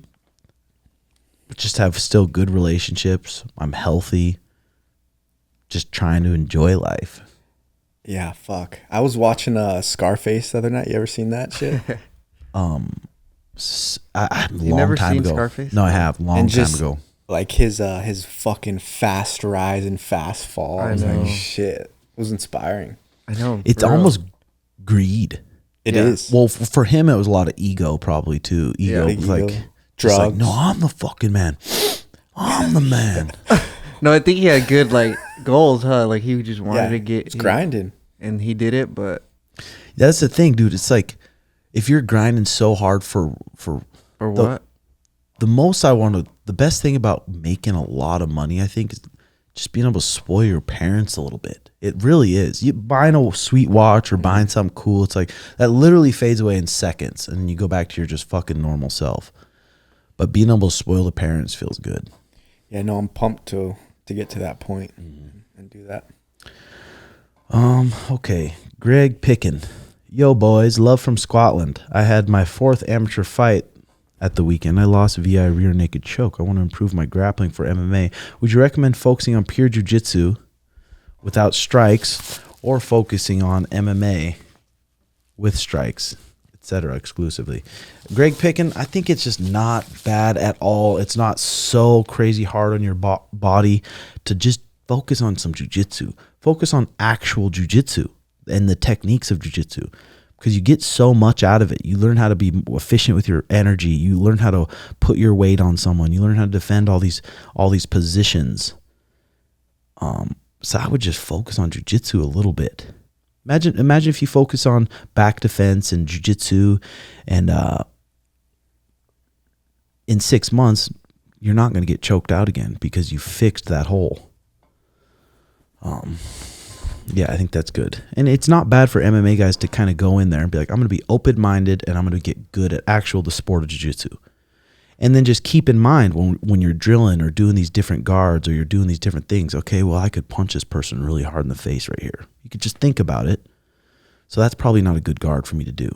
just have still good relationships. I'm healthy. Just trying to enjoy life. Yeah, fuck. I was watching Scarface the other night. You ever seen that shit? Long never time seen ago. Scarface? No, I have. Long time ago. Like his fucking fast rise and fast fall. I was know. like, shit. It was inspiring. I know. It's for real. almost greed. It Yeah. is. Well, for him, it was a lot of ego, probably too. Ego, Big was like, ego. just like, Drugs. no, I'm the fucking man. I'm the man. No, I think he had good like goals, huh? Like he just wanted to get it's grinding. and he did it, but That's the thing, dude. It's like if you're grinding so hard for what? the best thing about making a lot of money, I think, is just being able to spoil your parents a little bit. It really is. You buying a sweet watch or buying something cool, it's like that literally fades away in seconds, and you go back to your just fucking normal self. But being able to spoil the parents feels good. Yeah, no, I'm pumped to get to that point and do that. Okay. Greg Pickin. Yo, boys. Love from Scotland. I had my 4th amateur fight at the weekend. I lost via rear naked choke. I want to improve my grappling for MMA. Would you recommend focusing on pure jiu-jitsu without strikes or focusing on MMA with strikes, etc. exclusively? Greg Pickin, I think it's just not bad at all. It's not so crazy hard on your body to just focus on some jiu-jitsu. Focus on actual jiu-jitsu and the techniques of jiu-jitsu, because you get so much out of it. You learn how to be efficient with your energy. You learn how to put your weight on someone. You learn how to defend all these positions. So I would just focus on jiu-jitsu a little bit. Imagine if you focus on back defense and jiu-jitsu, and in 6 months, you're not going to get choked out again because you fixed that hole. Yeah, I think that's good. And it's not bad for MMA guys to kind of go in there and be like, I'm going to be open-minded and I'm going to get good at the sport of jiu-jitsu. And then just keep in mind when you're drilling or doing these different guards or you're doing these different things, okay, well, I could punch this person really hard in the face right here. You could just think about it. So that's probably not a good guard for me to do.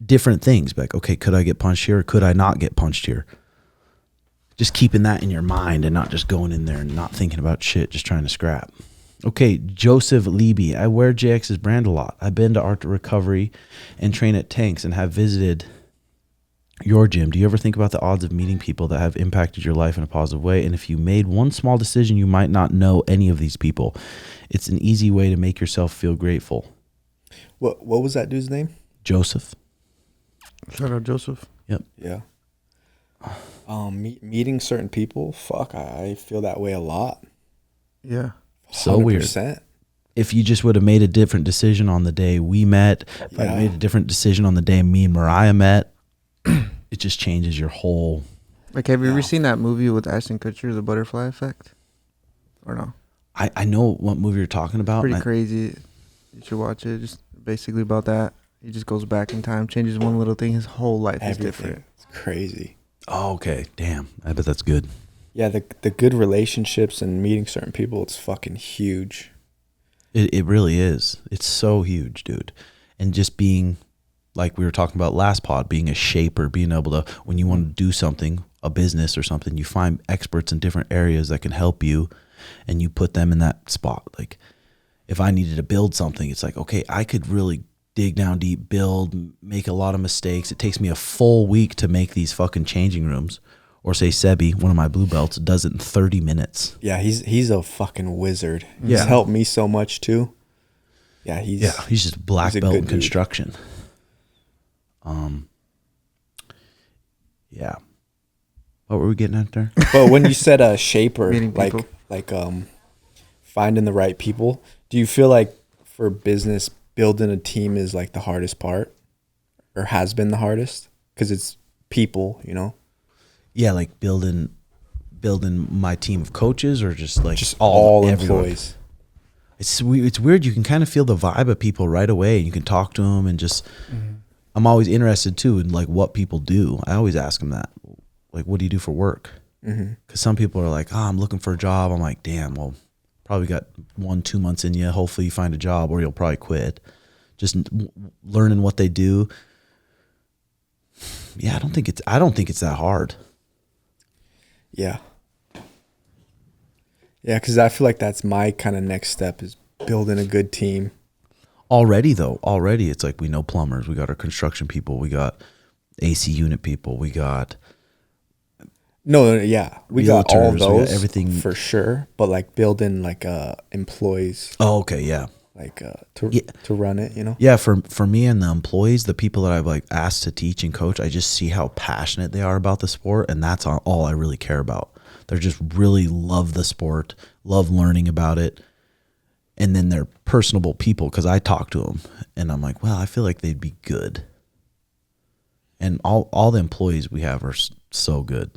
Different things, like, okay, could I get punched here or could I not get punched here? Just keeping that in your mind and not just going in there and not thinking about shit, just trying to scrap. Okay, Joseph Leby. I wear JX's brand a lot. I've been to Art to Recovery and train at Tanks and have visited your gym. Do you ever think about the odds of meeting people that have impacted your life in a positive way? And if you made one small decision, you might not know any of these people. It's an easy way to make yourself feel grateful. What was that dude's name? Joseph. Shout out Joseph. Yep. Yeah. Meeting certain people, fuck, I feel that way a lot. Yeah. So 100%. Weird. If you just would have made a different decision on the day we met, if I made a different decision on the day me and Mariah met, it just changes your whole. Like, have you ever seen that movie with Ashton Kutcher, The Butterfly Effect? Or no? I know what movie you're talking about. Pretty crazy. You should watch it. Just basically about that. He just goes back in time, changes one little thing. His whole life is different. It's crazy. Oh, okay. Damn. I bet that's good. Yeah, the good relationships and meeting certain people, it's fucking huge. It really is. It's so huge, dude. And just being, like we were talking about last pod, being a shaper, being able to, when you want to do something, a business or something, you find experts in different areas that can help you and you put them in that spot. Like if I needed to build something, it's like, okay, I could really dig down deep, build, make a lot of mistakes. It takes me a full week to make these fucking changing rooms. Or say Sebi, one of my blue belts, does it in 30 minutes. Yeah, he's a fucking wizard. He's helped me so much too. Yeah, he's just black belt in construction. Yeah. What were we getting at there? But when you said a shaper, like finding the right people, do you feel like for business building a team is like the hardest part, or has been the hardest? Because it's people, you know. Yeah, like building my team of coaches, or just all employees. It's weird. You can kind of feel the vibe of people right away. You can talk to them and just. I'm always interested too in like what people do. I always ask them that, like, what do you do for work? Because some people are like, I'm looking for a job. I'm like, damn, well, probably got 1-2 months in you. Hopefully you find a job, or you'll probably quit. Just learning what they do. Yeah, I don't think it's that hard. Yeah. Yeah, because I feel like that's my kind of next step is building a good team. Already, it's like we know plumbers. We got our construction people. We got AC unit people. We got... We got all those, got everything for sure. But like building like employees. Oh, okay, yeah. Like to run it, you know? Yeah, for me and the employees, the people that I've like asked to teach and coach, I just see how passionate they are about the sport, and that's all I really care about. They're just really love the sport, love learning about it, and then they're personable people because I talk to them, and I'm like, well, I feel like they'd be good. And all the employees we have are so good.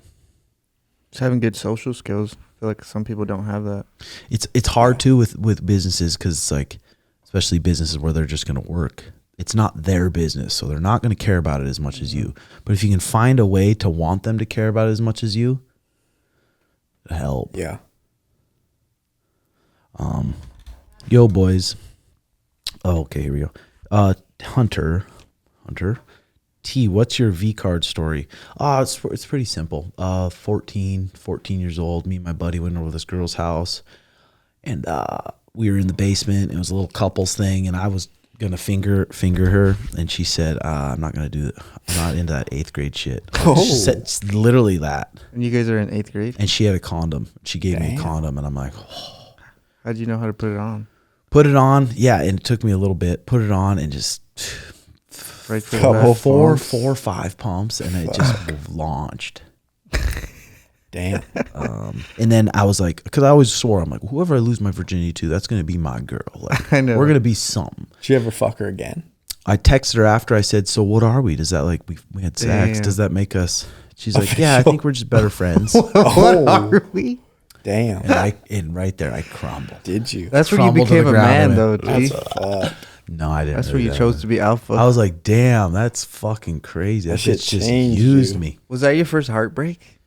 Just having good social skills. I feel like some people don't have that. It's hard too with businesses, because it's like, especially businesses where they're just going to work. It's not their business, so they're not going to care about it as much as you. But if you can find a way to want them to care about it as much as you, it'll help. Yeah. Yo, boys. Oh, okay, here we go. Hunter T, what's your Vcard story? It's pretty simple. 14 years old. Me and my buddy went over to this girl's house, and we were in the basement. It was a little couples thing, and I was gonna finger her, and she said, "I'm not gonna do it. I'm not into that 8th grade shit." She said literally that. And you guys are in 8th grade? And she had a condom. She gave me a condom, and I'm like, oh. How'd you know how to put it on? Put it on, yeah, and it took me a little bit. Put it on, and just. Right for four or 5 pumps, and it just launched. Damn. And then I was like, because I always swore, I'm like, whoever I lose my virginity to, that's going to be my girl. Like, I know. We're going to be something. Did you ever fuck her again? I texted her after. I said, so what are we? Does that like, we had sex? Does that make us? She's like, yeah, I think we're just better friends. What are we? Damn. And right there, I crumbled. Did you? That's where you became a man, though, G. No, I didn't. That's where you chose to be alpha. I was like, damn, that's fucking crazy. That shit just used me. Was that your first heartbreak?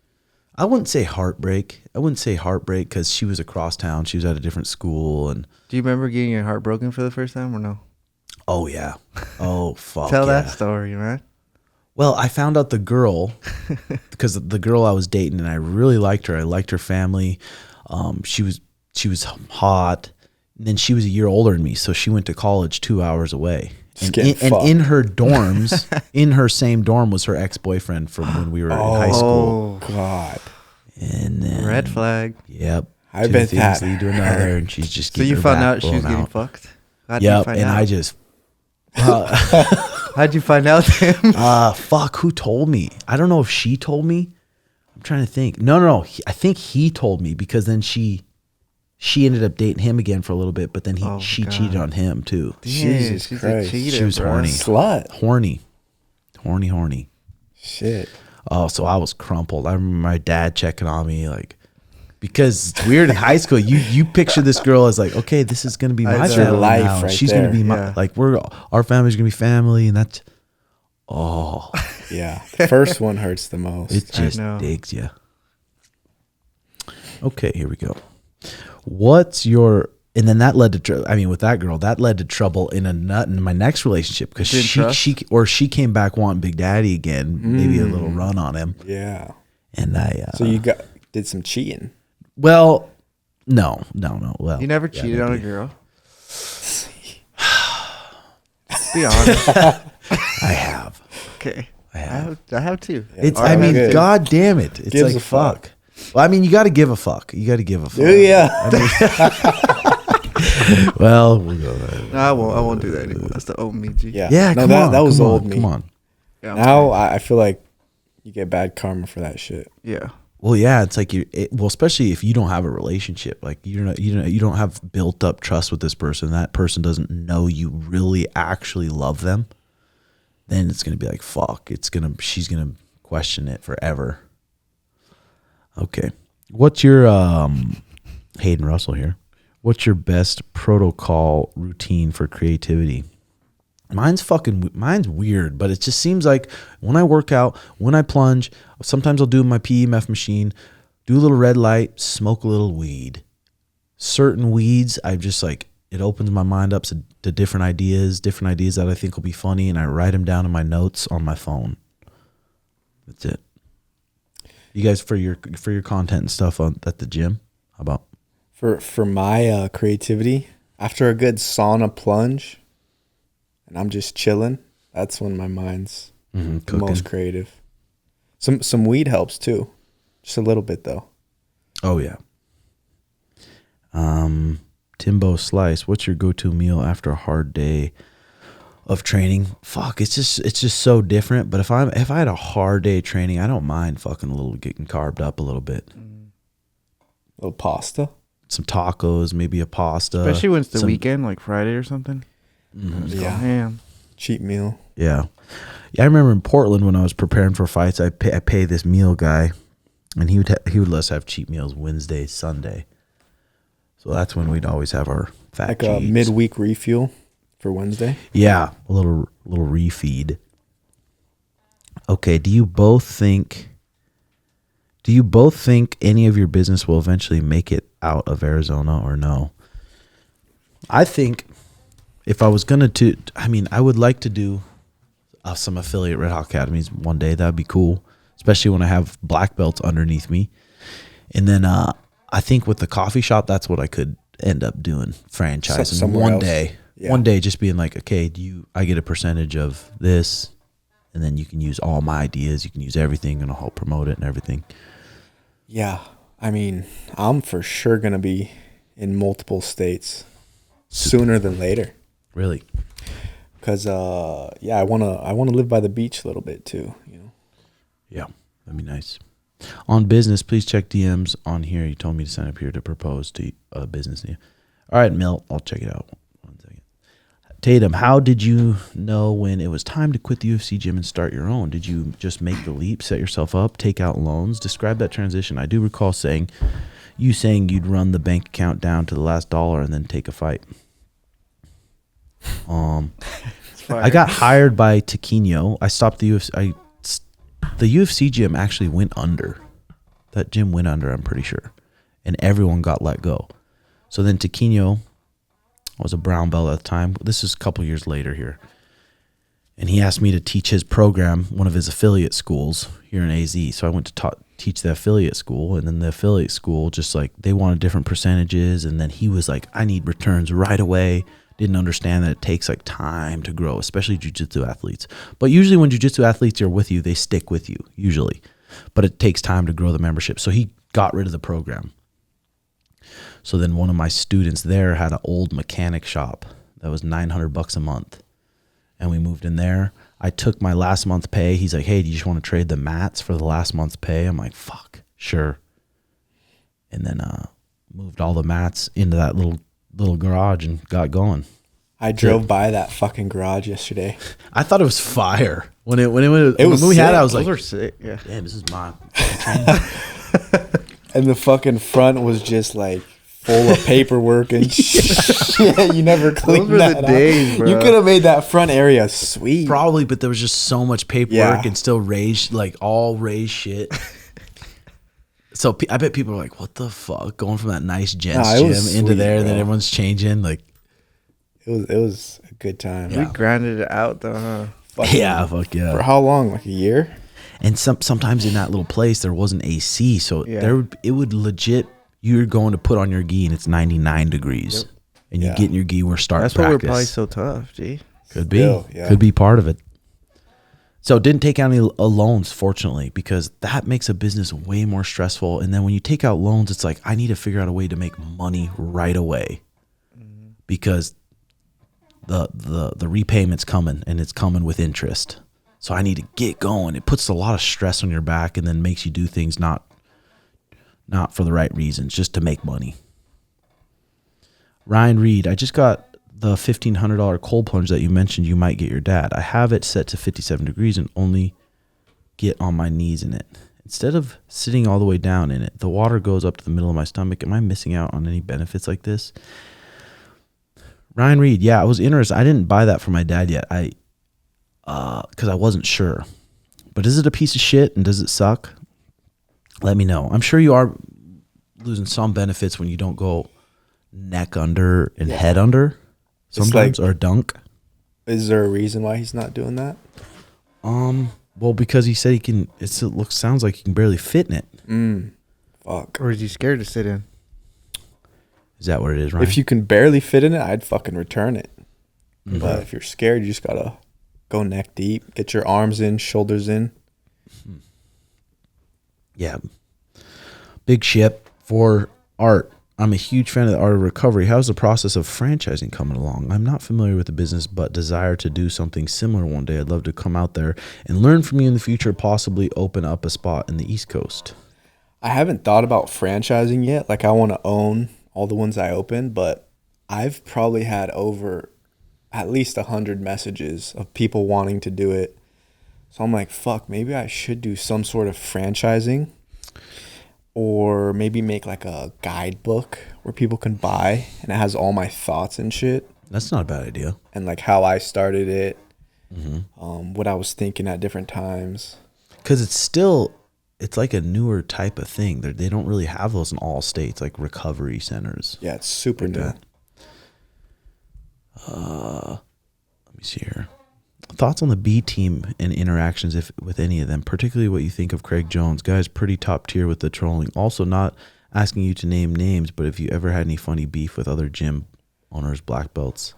I wouldn't say heartbreak. Because she was across town. She was at a different school. And Do you remember getting your heart broken for the first time or no? oh yeah, oh fuck. Tell yeah. that story, man. Well, I found out the girl because the girl I was dating, and I really liked her. I liked her family. She was hot. And then she was a year older than me, so she went to college 2 hours away. And in her dorms, in her same dorm, was her ex-boyfriend from when we were in high school. Oh God! And then, Red flag. Yep. I bet that lead to another, and she's just So you found out she was getting fucked? How'd you Yep. find And out? I just How'd you find out, Tim? fuck. Who told me? I don't know if she told me. I'm trying to think. No. I think he told me because then she ended up dating him again for a little bit, but then she cheated on him too. Jesus she's Christ. a cheater, She was bro. horny. Slut. Horny. Shit. Oh, so I was crumpled. I remember my dad checking on me, like, because it's weird in high school. You picture this girl as like, okay, this is gonna be my That's family your life now. right She's there. gonna be my Yeah. like our family's gonna be family, and that's Yeah. The first one hurts the most. it just know. digs you. Okay, here we go. What's your and then that led to with that girl that led to trouble in my next relationship because Didn't she came back wanting Big Daddy again, maybe a little run on him, Yeah. and I So you did some cheating. well no well You never yeah, cheated on a maybe. girl? Be honest. I have. Okay. I have. I have too. It's. Alright, I mean, good. God damn it! It's Gives like a fuck. fuck. Well, I mean, you got to give a fuck. You got to give a fuck. Yeah. Well, we'll go. No, I won't do that anymore. That's the old me, G. Yeah. Yeah, No, come on. that was come old on, me. Come on. Yeah, Now I feel like you get bad karma for that shit. Yeah. Well, yeah, it's like especially if you don't have a relationship, like you don't have built up trust with this person. That person doesn't know you really actually love them. Then it's gonna be like fuck. She's gonna question it forever. Okay, what's your Hayden Russell here? What's your best protocol routine for creativity? Mine's weird, but it just seems like when I work out, when I plunge, sometimes I'll do my PEMF machine, do a little red light, smoke a little weed. Certain weeds, I just like, it opens my mind up to different ideas that I think will be funny, and I write them down in my notes on my phone. That's it. You guys, for your content and stuff at the gym, how about? For my creativity, after a good sauna plunge, and I'm just chilling, that's when my mind's the most creative. Some weed helps too, just a little bit though. Oh yeah. Timbo Slice, what's your go-to meal after a hard day of training? Fuck, it's just so different. But if I had a hard day of training, I don't mind fucking getting carved up a little bit. A little pasta. Some tacos, maybe a pasta. Especially when it's the weekend, like Friday or something. Yeah. Damn. Cheap meal. Yeah. I remember in Portland when I was preparing for fights, I pay this meal guy, and he would let us have cheap meals Wednesday, Sunday. So that's when we'd always have our fat Like cheats. a midweek refuel for Wednesday. Yeah, a little refeed. Okay, do you both think any of your business will eventually make it out of Arizona or no? I think if I was going to, I would like to do some affiliate RedHawk Academies one day. That'd be cool, especially when I have black belts underneath me. And then I think with the coffee shop, that's what I could end up doing, franchising Somewhere one else. day. Yeah. One day just being like, okay, I get a percentage of this, and then you can use all my ideas. You can use everything, and I'll help promote it and everything. Yeah. I mean, I'm for sure going to be in multiple states sooner than later. Really? Cause I wanna live by the beach a little bit too, you know. Yeah, that'd be nice. On business, please check DMs on here. You told me to sign up here to propose to a business. All right, Milt, I'll check it out. 1 second. Tatum, how did you know when it was time to quit the UFC gym and start your own? Did you just make the leap, set yourself up, take out loans? Describe that transition. I do recall saying you'd run the bank account down to the last dollar and then take a fight. I got hired by Taquino. I stopped the UFC. The UFC gym actually went under. That gym went under, I'm pretty sure. And everyone got let go. So then Taquino was a brown belt at the time. This is a couple years later here. And he asked me to teach his program, one of his affiliate schools here in AZ. So I went to teach the affiliate school. And then the affiliate school, just like, they wanted different percentages. And then he was like, I need returns right away. Didn't understand that it takes like time to grow, especially jiu-jitsu athletes. But usually when jiu-jitsu athletes are with you, they stick with you, usually. But it takes time to grow the membership. So he got rid of the program. So then one of my students there had an old mechanic shop that was $900 a month. And we moved in there. I took my last month's pay. He's like, hey, do you just want to trade the mats for the last month's pay? I'm like, fuck, sure. And then moved all the mats into that little garage and got going. I drove by that fucking garage yesterday. I thought it was fire. When we had it, I was like, those are sick. Yeah. damn, this is my And the fucking front was just like full of paperwork and shit. You never cleaned were that the up. days, bro. You could have made that front area sweet. Probably, but there was just so much paperwork and still raised, like all raised shit. So I bet people are like, what the fuck? Going from that nice gents gym into sweet, there, and bro. then everyone's changing. Like, It was a good time. We grinded it out though, huh? Fucking- fuck yeah. For how long? Like a year? And sometimes in that little place there wasn't AC, so it would legit. You're going to put on your gi and it's 99 degrees, and you get in your gi. We're starting. That's practice. why we're probably so tough, G. Could be. Could be part of it. So didn't take out any loans, fortunately, because that makes a business way more stressful. And then when you take out loans, it's like, I need to figure out a way to make money right away, because the repayment's coming, and it's coming with interest. So I need to get going. It puts a lot of stress on your back, and then makes you do things not for the right reasons, just to make money. Ryan Reed, I just got the $1,500 cold plunge that you mentioned you might get your dad. I have it set to 57 degrees and only get on my knees in it. Instead of sitting all the way down in it, the water goes up to the middle of my stomach. Am I missing out on any benefits like this? Ryan Reed, yeah, I was interested. I didn't buy that for my dad yet. Because I wasn't sure. But is it a piece of shit and does it suck? Let me know. I'm sure you are losing some benefits when you don't go neck under and head under sometimes, or dunk. Is there a reason why he's not doing that? Well, because he said he can. Sounds like he can barely fit in it. Fuck. Or is he scared to sit in? Is that what it is, right? If you can barely fit in it, I'd fucking return it. But if you're scared, you just gotta go neck deep, get your arms in, shoulders in. Yeah. Big ship for art. I'm a huge fan of the art of recovery. How's the process of franchising coming along? I'm not familiar with the business, but desire to do something similar one day. I'd love to come out there and learn from you in the future, possibly open up a spot in the East Coast. I haven't thought about franchising yet. Like, I want to own all the ones I open, but I've probably had over at least 100 messages of people wanting to do it. So I'm like, fuck, maybe I should do some sort of franchising, or maybe make like a guidebook where people can buy, and it has all my thoughts and shit. That's not a bad idea. And like how I started it, what I was thinking at different times. Because it's like a newer type of thing. They don't really have those in all states, like recovery centers. Yeah, it's super new. Let me see here. Thoughts on the B team and interactions, if with any of them, particularly what you think of Craig Jones. Guy's pretty top tier with the trolling. Also, not asking you to name names, but if you ever had any funny beef with other gym owners, black belts.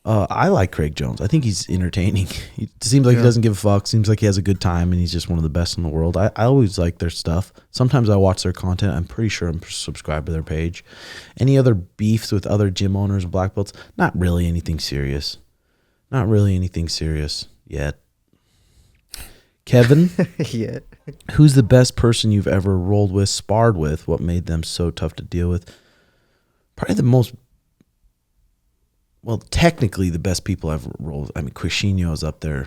I like Craig Jones. I think he's entertaining. He seems like he doesn't give a fuck. Seems like he has a good time, and he's just one of the best in the world. I always like their stuff. Sometimes I watch their content. I'm pretty sure I'm subscribed to their page. Any other beefs with other gym owners, black belts? Not really anything serious. Not really anything serious yet. Kevin? Yet. Who's the best person you've ever rolled with, sparred with? What made them so tough to deal with? Probably the most... Well, technically, the best people I've rolled. I mean, Quishino's up there.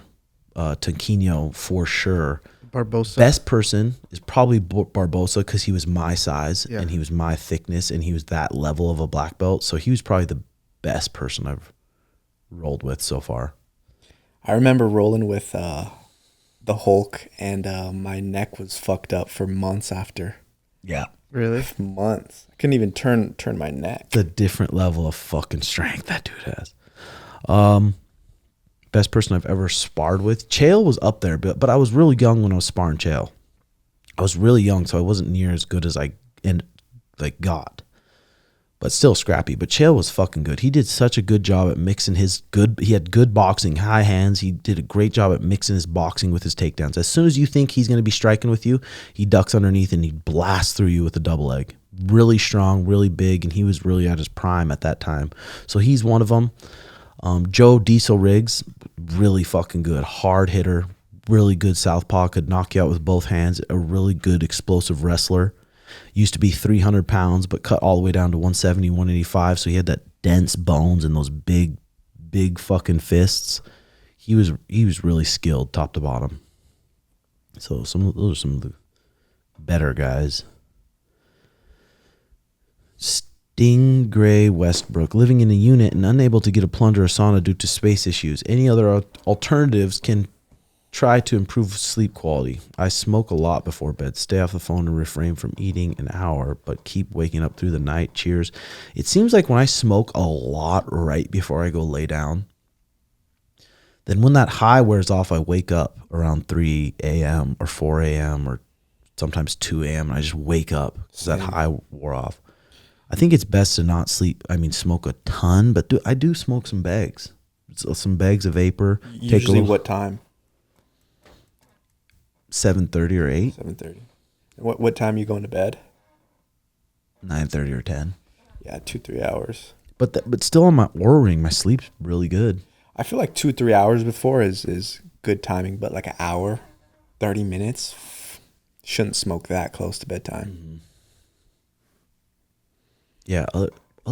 Taquino, for sure. Barbosa. Best person is probably Barbosa, because he was my size and he was my thickness and he was that level of a black belt. So he was probably the best person I've rolled with so far. I remember rolling with the Hulk, and my neck was fucked up for months after. Yeah. Really? Months. I couldn't even turn my neck. It's a different level of fucking strength that dude has. Best person I've ever sparred with. Chael was up there, but I was really young when I was sparring Chael. I was really young, so I wasn't near as good as I got. But still scrappy. But Chael was fucking good. He did such a good job at mixing his good. He had good boxing, high hands. He did a great job at mixing his boxing with his takedowns. As soon as you think he's going to be striking with you, he ducks underneath and he blasts through you with a double leg. Really strong, really big, and he was really at his prime at that time. So he's one of them. Joe Diesel Riggs, really fucking good. Hard hitter, really good southpaw, could knock you out with both hands. A really good explosive wrestler. Used to be 300 pounds, but cut all the way down to 170, 185. So he had that dense bones and those big fucking fists. He was really skilled top to bottom. So those are some of the better guys. Stingray Westbrook, living in a unit and unable to get a plunger or sauna due to space issues. Any other alternatives can try to improve sleep quality. I smoke a lot before bed. Stay off the phone and refrain from eating an hour, but keep waking up through the night. Cheers. It seems like when I smoke a lot right before I go lay down, then when that high wears off, I wake up around 3 a.m. or 4 a.m. or sometimes 2 a.m. and I just wake up because that high wore off. I think it's best to not smoke a ton, but I do smoke some bags. Some bags of vapor. Usually what time? 7:30 or 8. 7:30. What time you going to bed? 9:30 or 10. Yeah, 2-3 hours. But still on my Oura Ring, my sleep's really good. I feel like 2-3 hours before is good timing, but like an hour, 30 minutes, shouldn't smoke that close to bedtime. Mm-hmm. Yeah, other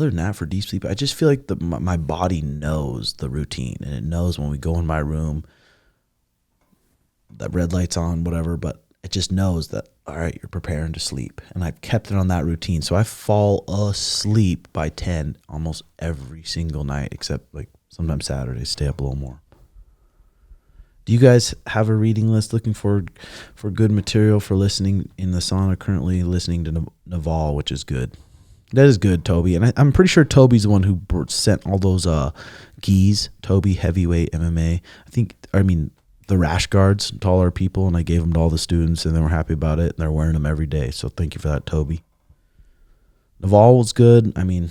than that, for deep sleep, I just feel like my body knows the routine, and it knows when we go in my room, that red light's on, whatever, but it just knows that, all right, you're preparing to sleep. And I've kept it on that routine. So I fall asleep by 10 almost every single night, except like sometimes Saturdays, stay up a little more. Do you guys have a reading list looking for good material for listening in the sauna? Currently listening to Naval, which is good. That is good, Toby. And I'm pretty sure Toby's the one who sent all those gis. Toby, heavyweight MMA. The rash guards to all our people, and I gave them to all the students, and they were happy about it, and they're wearing them every day. So thank you for that, Toby. Naval was good. I mean,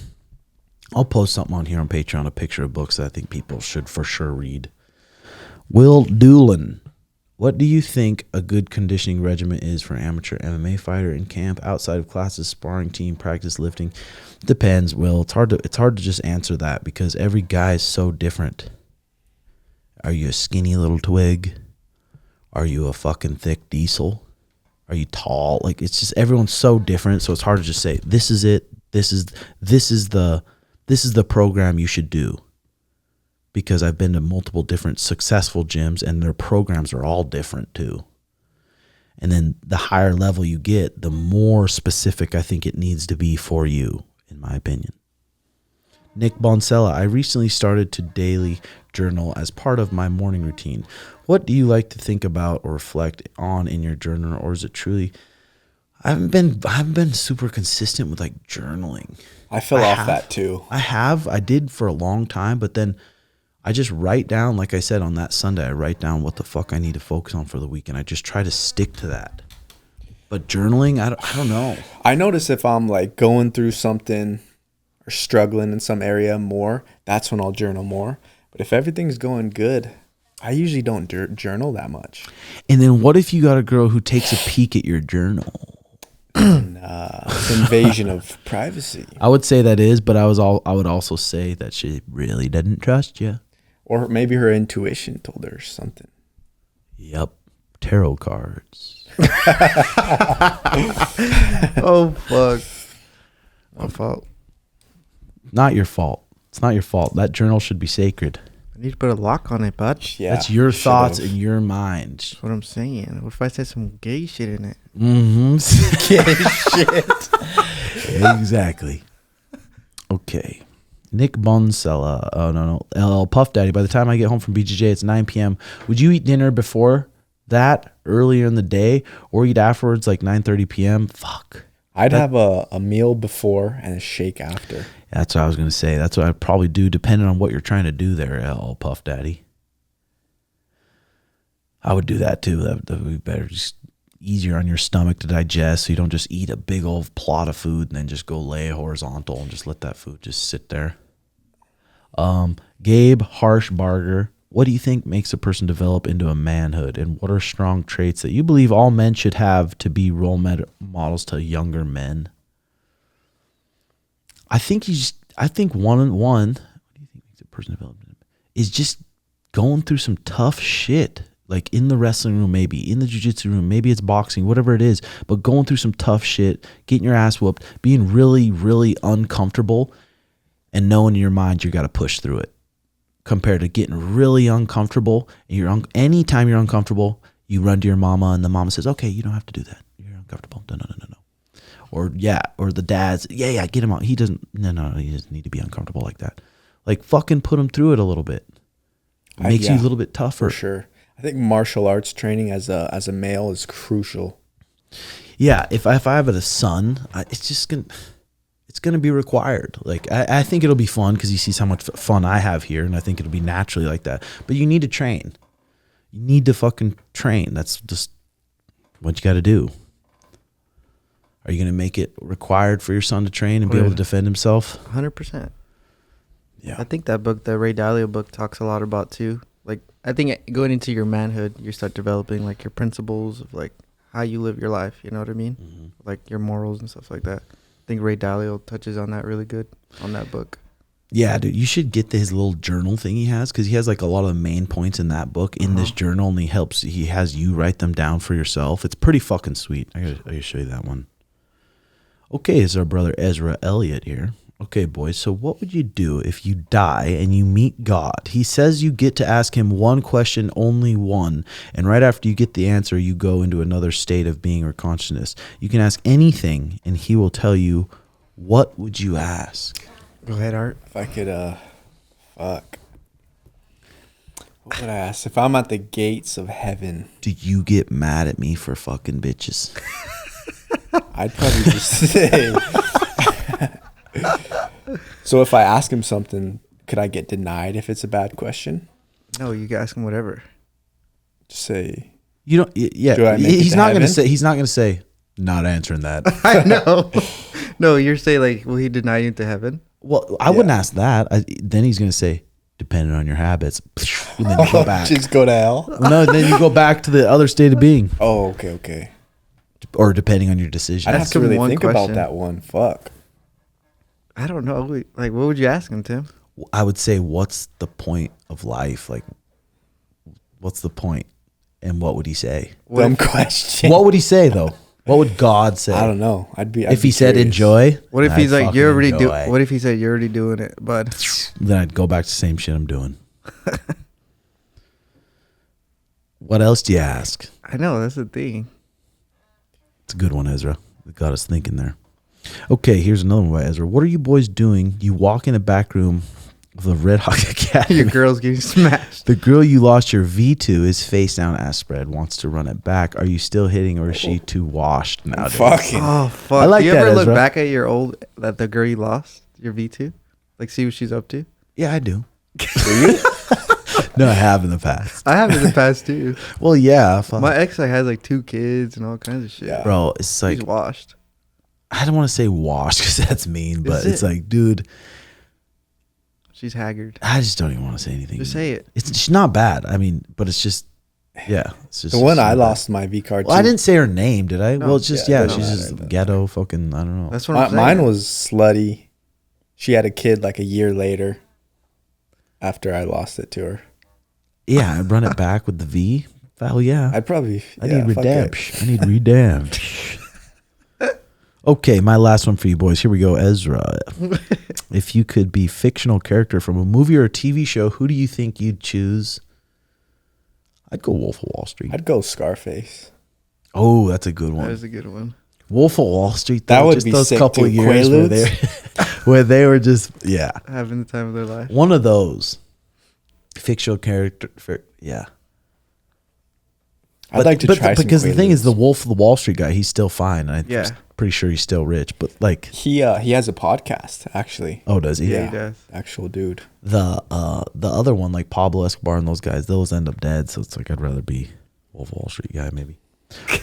I'll post something on here on Patreon, a picture of books that I think people should for sure read. Will Doolin, what do you think a good conditioning regimen is for an amateur MMA fighter in camp, outside of classes, sparring, team practice, lifting? Depends, Will. It's hard to just answer that because every guy is so different. Are you a skinny little twig? Are you a fucking thick diesel? Are you tall? Like, it's just, everyone's so different, so it's hard to just say this is it. This is the program you should do. Because I've been to multiple different successful gyms, and their programs are all different too. And then the higher level you get, the more specific I think it needs to be for you, in my opinion. Nick Bonsella, I recently started to daily journal as part of my morning routine. What do you like to think about or reflect on in your journal, or is it truly? I haven't been super consistent with like journaling. I fell off that too. I did for a long time, but then I just write down, like I said on that Sunday, I write down what the fuck I need to focus on for the week, and I just try to stick to that. But journaling, I don't know. I notice if I'm like going through something or struggling in some area more, that's when I'll journal more. But if everything's going good, I usually don't journal that much. And then what if you got a girl who takes a peek at your journal? It's invasion of privacy. I would say that is, but I would also say that she really didn't trust you. Or maybe her intuition told her something. Yep. Tarot cards. Oh, fuck. My fault. Not your fault. It's not your fault. That journal should be sacred. I need to put a lock on it, bud. Yeah, that's your thoughts in your mind. That's what I'm saying. What if I said some gay shit in it? Mm-hmm. Gay shit. Exactly. Okay. Nick Bonsella. Oh, no. LL Puff Daddy. By the time I get home from BJJ, it's 9 p.m. Would you eat dinner before that earlier in the day or eat afterwards, like 9:30 p.m., fuck. I'd have a meal before and a shake after. That's what I was going to say. That's what I'd probably do, depending on what you're trying to do there, Puff Daddy. I would do that too. That would be better. Just easier on your stomach to digest, so you don't just eat a big old plot of food and then just go lay horizontal and just let that food just sit there. Gabe Harshbarger, what do you think makes a person develop into a manhood, and what are strong traits that you believe all men should have to be role models to younger men? I think one. What do you think makes a person develop is just going through some tough shit. Like in the wrestling room, maybe in the jiu-jitsu room, maybe it's boxing, whatever it is, but going through some tough shit, getting your ass whooped, being really, really uncomfortable, and knowing in your mind you got to push through it. Compared to getting really uncomfortable, and anytime you're uncomfortable, you run to your mama, and the mama says, "Okay, you don't have to do that. You're uncomfortable. No. Or the dads, yeah, get him out. He doesn't. No, he doesn't need to be uncomfortable like that. Like fucking put him through it a little bit. It makes you a little bit tougher. For sure. I think martial arts training as a male is crucial. Yeah, if I have a son, it's gonna be required. Like I think it'll be fun because he sees how much fun I have here, and I think it'll be naturally like that. But you need to train. You need to fucking train. That's just what you got to do. Are you gonna make it required for your son to train and be able to defend himself? 100%. Yeah, I think that book, the Ray Dalio book, talks a lot about too. Like, I think going into your manhood, you start developing like your principles of like how you live your life. You know what I mean? Mm-hmm. Like your morals and stuff like that. I think Ray Dalio touches on that really good on that book. Yeah, dude, you should get his little journal thing he has, because he has like a lot of the main points in that book in this journal, and he has you write them down for yourself. It's pretty fucking sweet. I gotta show you that one. Okay, it's our brother Ezra Elliott here. Okay, boys, so what would you do if you die and you meet God? He says you get to ask him one question, only one, and right after you get the answer, you go into another state of being or consciousness. You can ask anything, and he will tell you. What would you ask? Go ahead, Art. If I could, What would I ask? If I'm at the gates of heaven. Do you get mad at me for fucking bitches? I'd probably just say... So if I ask him something, could I get denied if it's a bad question? No, you can ask him whatever. Just say... You don't... Yeah, he's not going to say, not answering that. I know. No, you're saying like, will he deny you into heaven? Well, I wouldn't ask that. Then he's going to say, depending on your habits. And then you go back. Just go to hell? No, then you go back to the other state of being. Oh, okay. Or depending on your decision. I'd have to really think about that one. Fuck. I don't know. Like, what would you ask him, Tim? I would say, what's the point of life? Like, what's the point? And what would he say? Dumb question. What would he say, though? What would God say? I don't know. If he said enjoy. What if he's like, you're already doing? What if he said you're already doing it, bud? Then I'd go back to the same shit I'm doing. What else do you ask? I know, that's the thing. It's a good one, Ezra. It got us thinking there. Okay, here's another one by Ezra. What are you boys doing? You walk in the back room of the RedHawk Academy. Your girl's getting smashed. The girl you lost your V to is face down, ass spread, wants to run it back. Are you still hitting, or is she too washed now? Fucking. Oh, fuck. I like do you that, ever look Ezra. back at the girl you lost, your V2? Like, see what she's up to? Yeah, I do. Do you? No, I have in the past. I have in the past, too. Well, yeah. Fuck. My ex has like 2 kids and all kinds of shit. Yeah. Bro, it's like... She's washed. I don't want to say washed because that's mean, but it's like, dude... She's haggard. I just don't even want to say anything. Just say it. She's not bad. I mean, but it's just... Yeah. It's just, the one I lost my V-card Well, I didn't say her name, did I? No. Well, it's just, Yeah, she's just ghetto fucking... I don't know. That's what I'm saying. Mine was slutty. She had a kid like a year later after I lost it to her. Yeah, I'd run it back with the V. Well, yeah. I'd probably... I need redemption. I need redemption. Okay, my last one for you boys. Here we go, Ezra. If you could be fictional character from a movie or a TV show, who do you think you'd choose? I'd go Wolf of Wall Street. I'd go Scarface. Oh, that's a good one. That was a good one. Wolf of Wall Street. That would just be those sick couple too. years where they were just Having the time of their life. one of those fictional character. Yeah. I'd like to try some because the thing is, Quaaludes. the Wolf of the Wall Street guy, he's still fine. I'm Yeah. pretty sure he's still rich. But like, He has a podcast actually. oh, does he? Yeah, he does. Actual dude. The other one, like Pablo Escobar and those guys, those end up dead. So it's like I'd rather be Wolf of Wall Street guy maybe.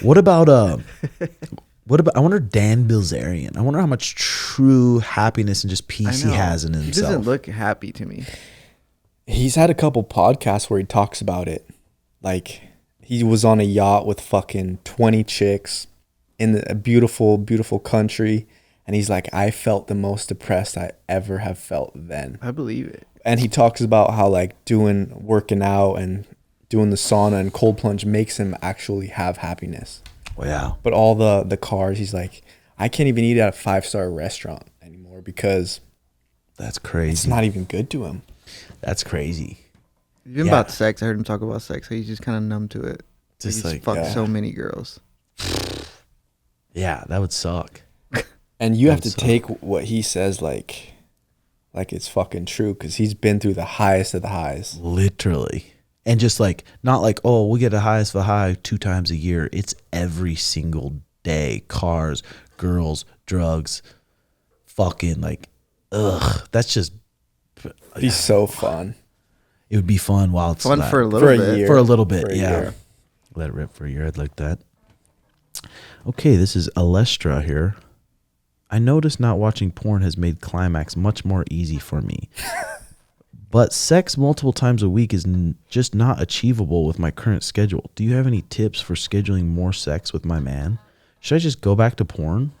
What about I wonder Dan Bilzerian. I wonder how much true happiness and just peace he has in He himself. doesn't look happy to me. He's had a couple podcasts where he talks about it. Like he was on a yacht with fucking 20 chicks in a beautiful, beautiful country. And he's like, I felt the most depressed I ever have felt then. I believe it. And he talks about how like working out and doing the sauna and cold plunge makes him actually have happiness. Wow. But all the cars, he's like, I can't even eat at a 5-star restaurant anymore because That's crazy. it's not even good to him. That's crazy. Even Yeah. about sex, I heard him talk about sex. He's just kind of numb to it. Just He's like, fucked yeah. so many girls. yeah, that would suck. And you have to That's take what he says like it's fucking true because he's been through the highest of the highs. Literally. And just like, not like, oh, we get the highest of the high 2 times a year. It's every single day. Cars, girls, drugs, fucking like, ugh. That's just, He's so fun. it would be fun while it's Fun that. for a little For a bit. year. For a little bit, For a yeah. year. Let it rip for a year. I'd like that. Okay, this is Alestra here. I noticed not watching porn has made climax much more easy for me. But sex multiple times a week is just not achievable with my current schedule. Do you have any tips for scheduling more sex with my man? Should I just go back to porn?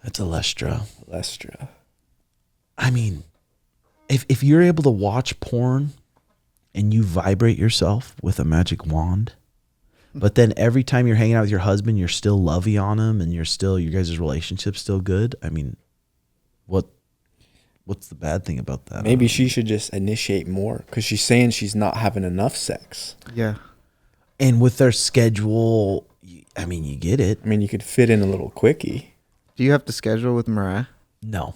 That's Alestra. Lestra. I mean, if you're able to watch porn and you vibrate yourself with a magic wand, but then every time you're hanging out with your husband, you're still lovey on him and your guys' relationship's still good. I mean, what's the bad thing about that? Maybe she should just initiate more because she's saying she's not having enough sex. Yeah. And with their schedule, I mean, you get it. I mean, you could fit in a little quickie. Do you have to schedule with Mariah? No,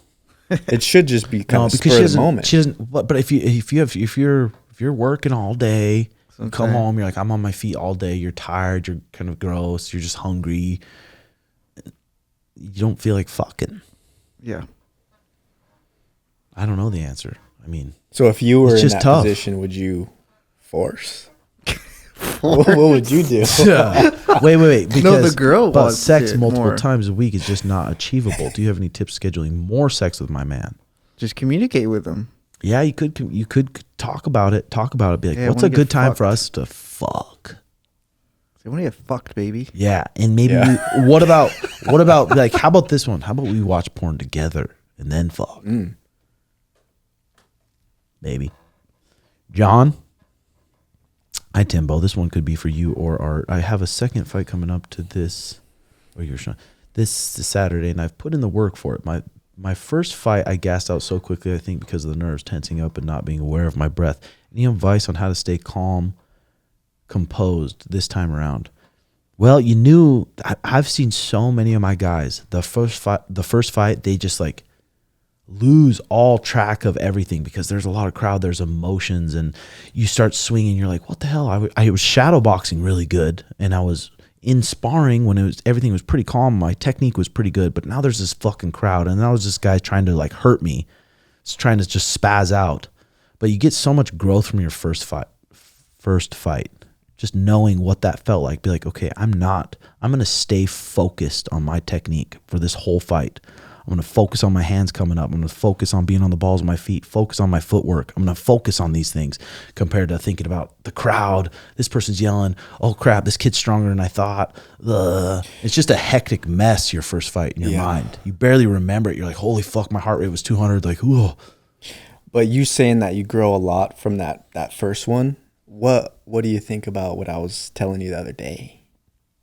It should just be kind of because spur of the moment. she doesn't. But if you're working all day, you come Okay. home, you're like, I'm on my feet all day. You're tired. You're kind of gross. You're just hungry. You don't feel like fucking. Yeah. I don't know the answer. I mean, So if you were It's in just that tough. position, would you force? What would you do? wait. Because, the girl but wants sex it multiple more. times a week is just not achievable. Do you have any tips scheduling more sex with my man? Just communicate with them. Yeah, you could talk about it. Be like, Hey, I what's a wanna good get time for fucked. us to fuck? Say, want to get fucked, baby? Yeah, and maybe Yeah. what about like how about this one? How about we watch porn together and then fuck? Maybe. John. Hi Timbo. This one could be for you or Art. I have a second fight coming up to this. Or you're Shawn. This Saturday, and I've put in the work for it. My first fight, I gassed out so quickly. I think because of the nerves tensing up and not being aware of my breath. Any advice on how to stay calm, composed this time around? Well, you knew I've seen so many of my guys. The first fight, they just like lose all track of everything because there's a lot of crowd, there's emotions, and you start swinging. You're like, what the hell? I was shadow boxing really good, and I was in sparring when everything was pretty calm. My technique was pretty good, but now there's this fucking crowd, and now there's this guy trying to like hurt me. It's trying to just spaz out. But you get so much growth from your first fight. Just knowing what that felt like. Be like, okay, I'm going to stay focused on my technique for this whole fight. I'm going to focus on my hands coming up. I'm going to focus on being on the balls of my feet, focus on my footwork. I'm going to focus on these things compared to thinking about the crowd. This person's yelling, oh crap, this kid's stronger than I thought. Ugh. It's just a hectic mess, your first fight in your mind. You barely remember it. You're like, holy fuck, my heart rate was 200. Like, ooh. But you saying that you grow a lot from that first one, what do you think about what I was telling you the other day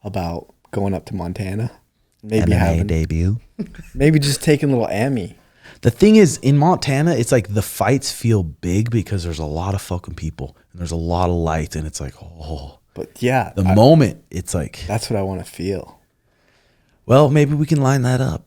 about going up to Montana? Maybe MMA debut. maybe just taking a little Ammy. The thing is, in Montana, it's like the fights feel big because there's a lot of fucking people and there's a lot of lights, and it's like, oh. But yeah, The moment, it's like, that's what I want to feel. well, maybe we can line that up.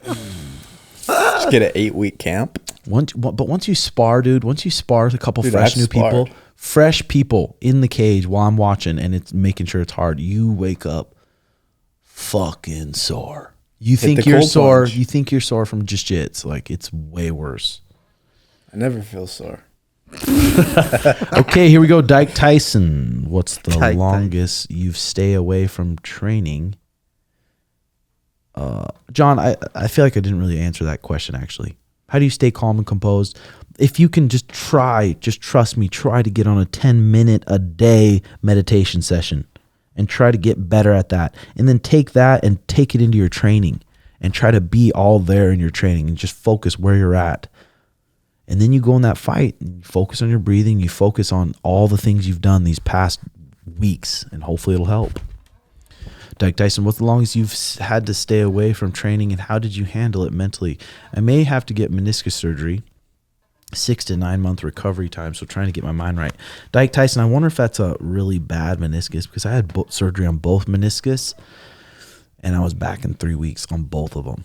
Just get an 8-week camp. But once you spar, dude, once you spar with a couple Dude, fresh I've new people, sparred. fresh people in the cage while I'm watching and it's making sure it's hard, you wake up fucking sore. You think you're sore. Plunge. You think you're sore from just jits. Like, it's way worse. I never feel sore. Okay, here we go. Dyke Tyson. What's the Dyke longest you've stay away from training? John, I feel like I didn't really answer that question, actually. How do you stay calm and composed? If you can just trust me, try to get on a 10-minute a day meditation session and try to get better at that. And then take that and take it into your training and try to be all there in your training and just focus where you're at. And then you go in that fight and you focus on your breathing. You focus on all the things you've done these past weeks, and hopefully it'll help. Dyke Tyson, what's the longest you've had to stay away from training, and how did you handle it mentally? I may have to get meniscus surgery, 6 to 9 month recovery time, so trying to get my mind right. Dyke Tyson, I wonder if that's a really bad meniscus, because I had surgery on both meniscus, and I was back in 3 weeks on both of them.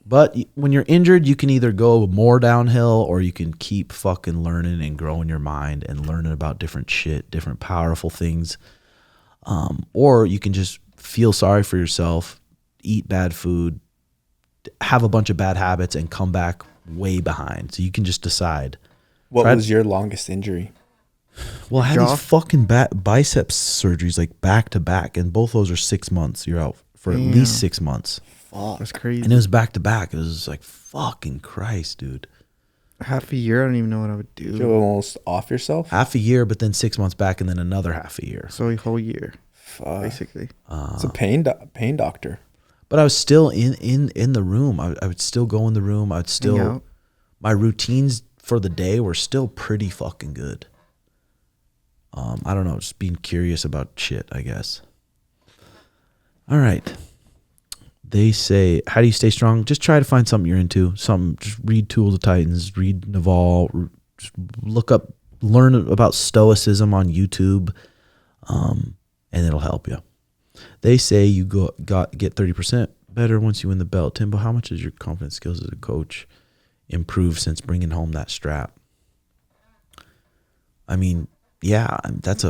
But when you're injured, you can either go more downhill or you can keep fucking learning and growing your mind and learning about different shit, different powerful things. Or you can just feel sorry for yourself, eat bad food, have a bunch of bad habits, and come back way behind. So you can just decide. What was your longest injury? Well, I had these fucking biceps surgeries like back to back, and both those are 6 months. You're out for at least 6 months. Fuck. That's crazy. And it was back to back. It was like, fucking Christ, dude. Half a year, I don't even know what I would do. You're almost off yourself? Half a year, but then 6 months back, and then another half a year. So a whole year, Fuck. basically. It's a pain doctor. But I was still in the room. I would still go in the room. I'd still, my routines for the day were still pretty fucking good. I don't know, just being curious about shit, I guess. All right. They say, how do you stay strong? Just try to find something you're into. Just read Tools of Titans, read Naval, just look up, learn about stoicism on YouTube, and it'll help you. They say you get 30% better once you win the belt. Timbo, how much has your confidence skills as a coach improved since bringing home that strap? I mean, yeah, it's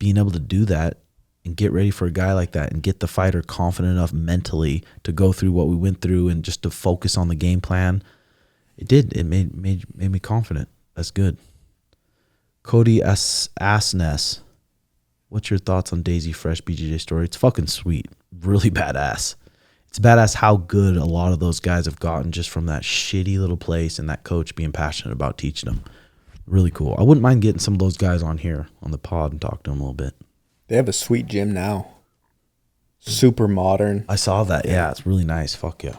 being able to do that and get ready for a guy like that and get the fighter confident enough mentally to go through what we went through and just to focus on the game plan. It made me confident. That's good. Cody Asness, what's your thoughts on Daisy Fresh BJJ story? It's fucking sweet. Really badass. It's badass how good a lot of those guys have gotten just from that shitty little place and that coach being passionate about teaching them. Really cool. I wouldn't mind getting some of those guys on here on the pod and talk to them a little bit. They have a sweet gym now. Super modern. I saw that. Yeah, it's really nice. Fuck yeah.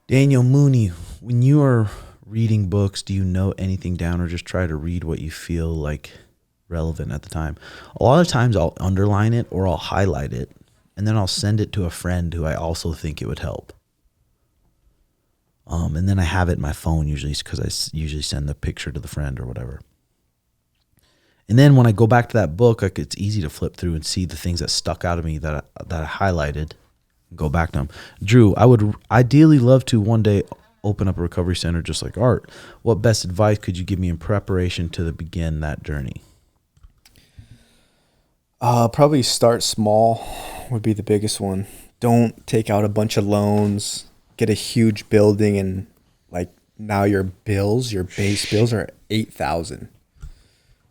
Daniel Mooney, when you are reading books, do you note anything down or just try to read what you feel like relevant at the time? A lot of times I'll underline it or I'll highlight it, and then I'll send it to a friend who I also think it would help. And then I have it in my phone usually because I usually send the picture to the friend or whatever. And then when I go back to that book, it's easy to flip through and see the things that stuck out of me that I highlighted and go back to them. Drew, I would ideally love to one day open up a recovery center just like Art. What best advice could you give me in preparation to begin that journey? Probably start small would be the biggest one. Don't take out a bunch of loans, get a huge building, and like now your base bills are $8,000.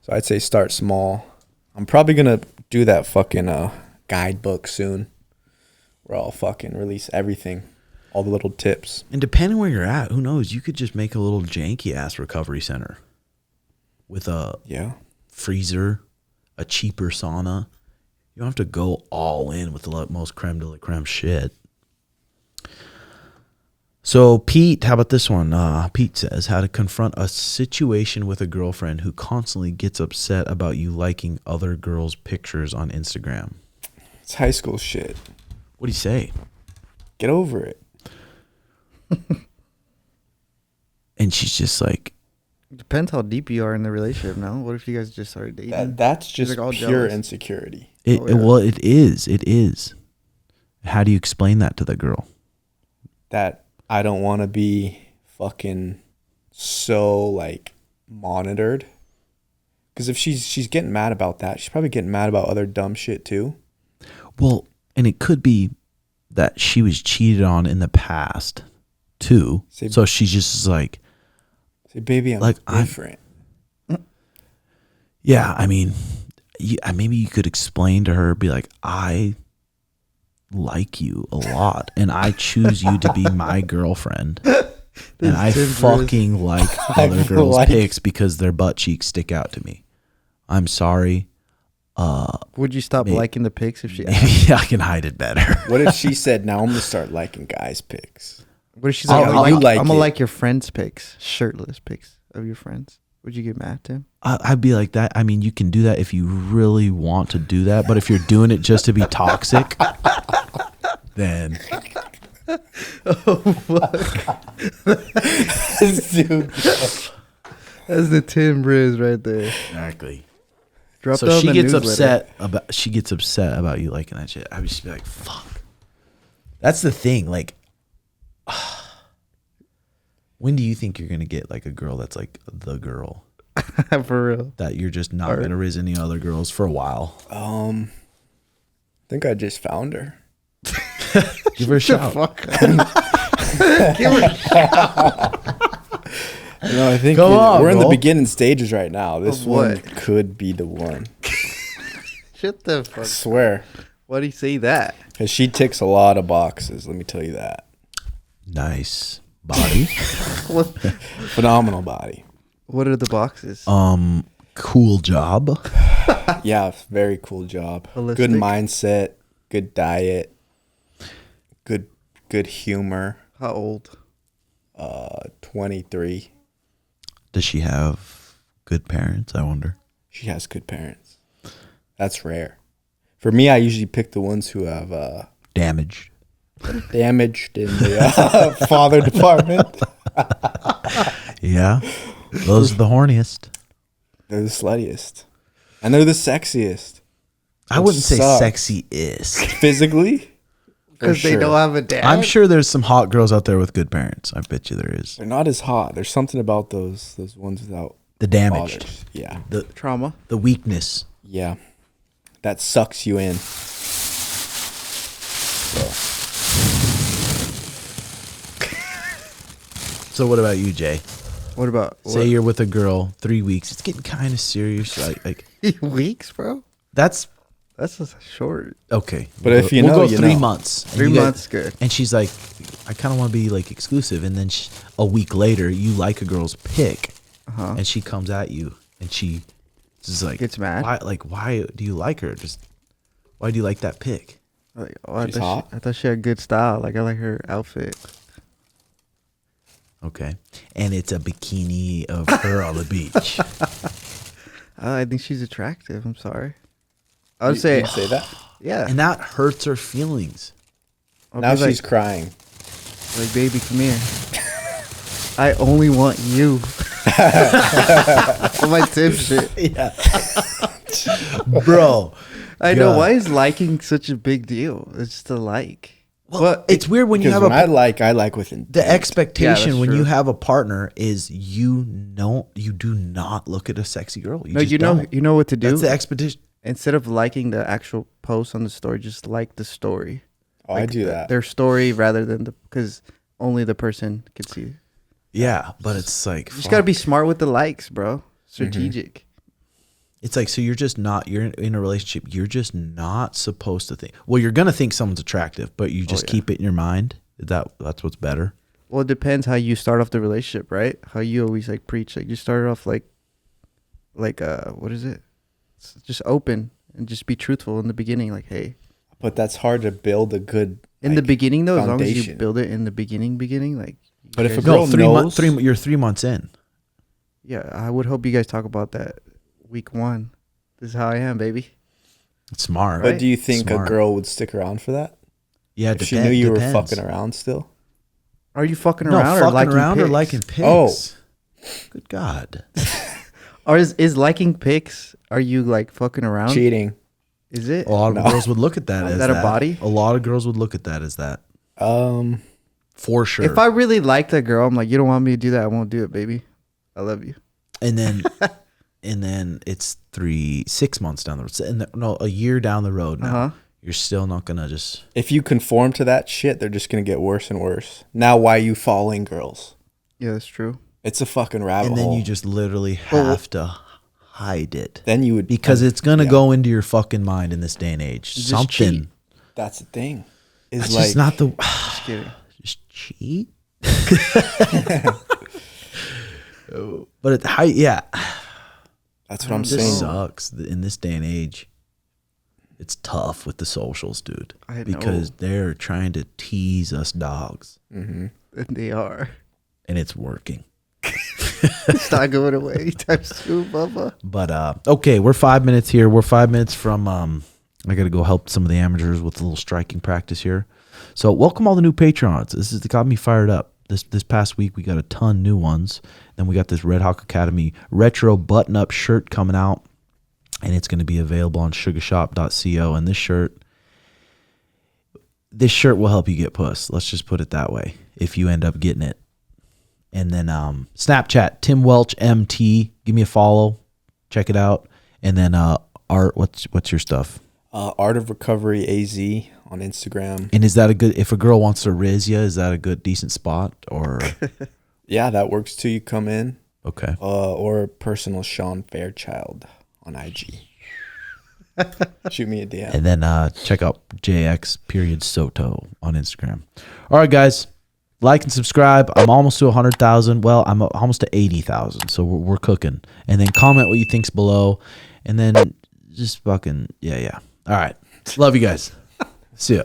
So I'd say start small. I'm probably going to do that fucking guidebook soon where I'll fucking release everything, all the little tips. And depending where you're at, who knows, you could just make a little janky-ass recovery center with a freezer, a cheaper sauna. You don't have to go all in with the most creme de la creme shit. So Pete, how about this one? Pete says, how to confront a situation with a girlfriend who constantly gets upset about you liking other girls' pictures on Instagram. It's high school shit. What do you say? Get over it. And she's just like... Depends how deep you are in the relationship now. What if you guys just started dating? That's just like all pure jealous. insecurity. Well, it is. It is. How do you explain that to the girl? That I don't want to be fucking so like monitored Because if she's getting mad about that, she's probably getting mad about other dumb shit too. Well, and it could be that she was cheated on in the past too. So she's just like, say, baby, I'm like, different. Yeah, I mean, maybe you could explain to her, be like, I like you a lot, and I choose you to be my girlfriend, and I fucking like other girls' pics because their butt cheeks stick out to me. I'm sorry. Would you stop liking the pics if she Maybe I can hide it better. What if she said, now I'm going to start liking guys' pics? What if she's like, I'm like going to like your friends' pics, shirtless pics of your friends? Would you get mad, Tim? I'd be like that. I mean, you can do that if you really want to do that, but if you're doing it just to be toxic, then... Oh, fuck. Dude. That's the Tim Rizz right there. Exactly. Drop So she gets upset about you liking that shit. I would just be like, fuck. That's the thing. Like, when do you think you're gonna get like a girl that's like the girl? For real. That you're just not gonna raise any other girls for a while. I think I just found her. Give her a shout. Give her a shout. No, I think we're in the beginning stages right now. This one could be the one. Shut the fuck. I swear. Why do you say that? Because she ticks a lot of boxes. Let me tell you that. Nice body. Phenomenal body. What are the boxes? Cool job. Yeah, very cool job. Holistic. Good mindset. Good diet. Good humor. How old? 23. Does she have good parents, I wonder? She has good parents. That's rare. For me, I usually pick the ones who have damaged in the father department. Yeah, those are the horniest. They're the sluttiest, and they're the sexiest. I wouldn't say sexiest physically, because they don't have a dad. I'm sure there's some hot girls out there with good parents. I bet you there is. They're not as hot. There's something about those ones without the damaged. fathers. Yeah, the trauma, the weakness. Yeah, that sucks you in. So what about you, Jay? What about say you're with a girl 3 weeks? It's getting kind of serious. Like 3 weeks, bro. That's just short. Okay, but if we'll go 3 months. 3 months, good. And she's like, I kind of want to be like exclusive. And then a week later, you like a girl's pic, and she comes at you, and she is like, gets mad. Why do you like her? Why do you like that pic? Like, I thought she had good style. Like, I like her outfit. Okay, and it's a bikini of her on the beach. I think she's attractive. I'm sorry. I would say that. Yeah, and that hurts her feelings. Now she's crying. Like, baby, come here. I only want you. For my tip shit. Yeah. Bro. I know. Why is liking such a big deal? It's just a like. Well, it's weird when you have I like with intent. The expectation when you have a partner is you do not look at a sexy girl. You know what to do. That's the expectation. Instead of liking the actual post on the story, just like the story. Oh, I do that. Their story rather than because only the person can see. Yeah, but it's like you just gotta be smart with the likes, bro. Strategic. It's like, so you're in a relationship. You're just not supposed to think. Well, you're gonna think someone's attractive, but you just keep it in your mind. That's what's better. Well, it depends how you start off the relationship, right? How you always like preach. Like you started off like what is it? Just open and just be truthful in the beginning. Like, hey. But that's hard to build a good. In the beginning, though, foundation. As long as you build it in the beginning, like. But if a girl knows, you're 3 months in. Yeah, I would hope you guys talk about that week 1. This is how I am, baby. It's smart. But do you think a girl would stick around for that? Yeah, if she knew you were fucking around still. Are you fucking around or liking pics? Oh, good God. Or is liking pics? Are you like fucking around? Cheating. Is it? A lot of girls would look at that as that. A body? A lot of girls would look at that as that. For sure. If I really like that girl, I'm like, you don't want me to do that, I won't do it, baby. I love you. And then and then it's 6 months down the road. No, a year down the road now. You're still not gonna just. If you conform to that shit, they're just gonna get worse and worse. Now, why are you following girls? Yeah, that's true. It's a fucking rabbit hole. And then you just literally have to hide it. Then you would, because it's gonna go into your fucking mind in this day and age. Just Something. cheat. That's the thing. Is That's like just not the. Just kidding. Just cheat. But yeah. That's what I'm It saying. sucks in this day and age. It's tough with the socials, dude, I know. because they're trying to tease us dogs, And they are. and it's working. It's not going away. Times 2, Bubba. But okay, we're 5 minutes here. We're 5 minutes from. I got to go help some of the amateurs with a little striking practice here. So welcome all the new Patreons. This is got me fired up. This past week we got a ton new ones. Then we got this RedHawk Academy retro button-up shirt coming out, and it's going to be available on sugashop.co. And this shirt will help you get puss. Let's just put it that way. If you end up getting it, and then Snapchat Tim Welch MT. Give me a follow. Check it out. And then Art. What's your stuff? Art of Recovery AZ on Instagram. And is that a good? If a girl wants to Rizz you, is that a good decent spot or? Yeah, that works too. You come in. Okay. Or personal Shawn Fairchild on IG. Shoot me a DM. And then check out JX.Soto on Instagram. All right, guys. Like and subscribe. I'm almost to 100,000. Well, I'm almost to 80,000. So we're cooking. And then comment what you think's below. And then just fucking, yeah. All right. Love you guys. See ya.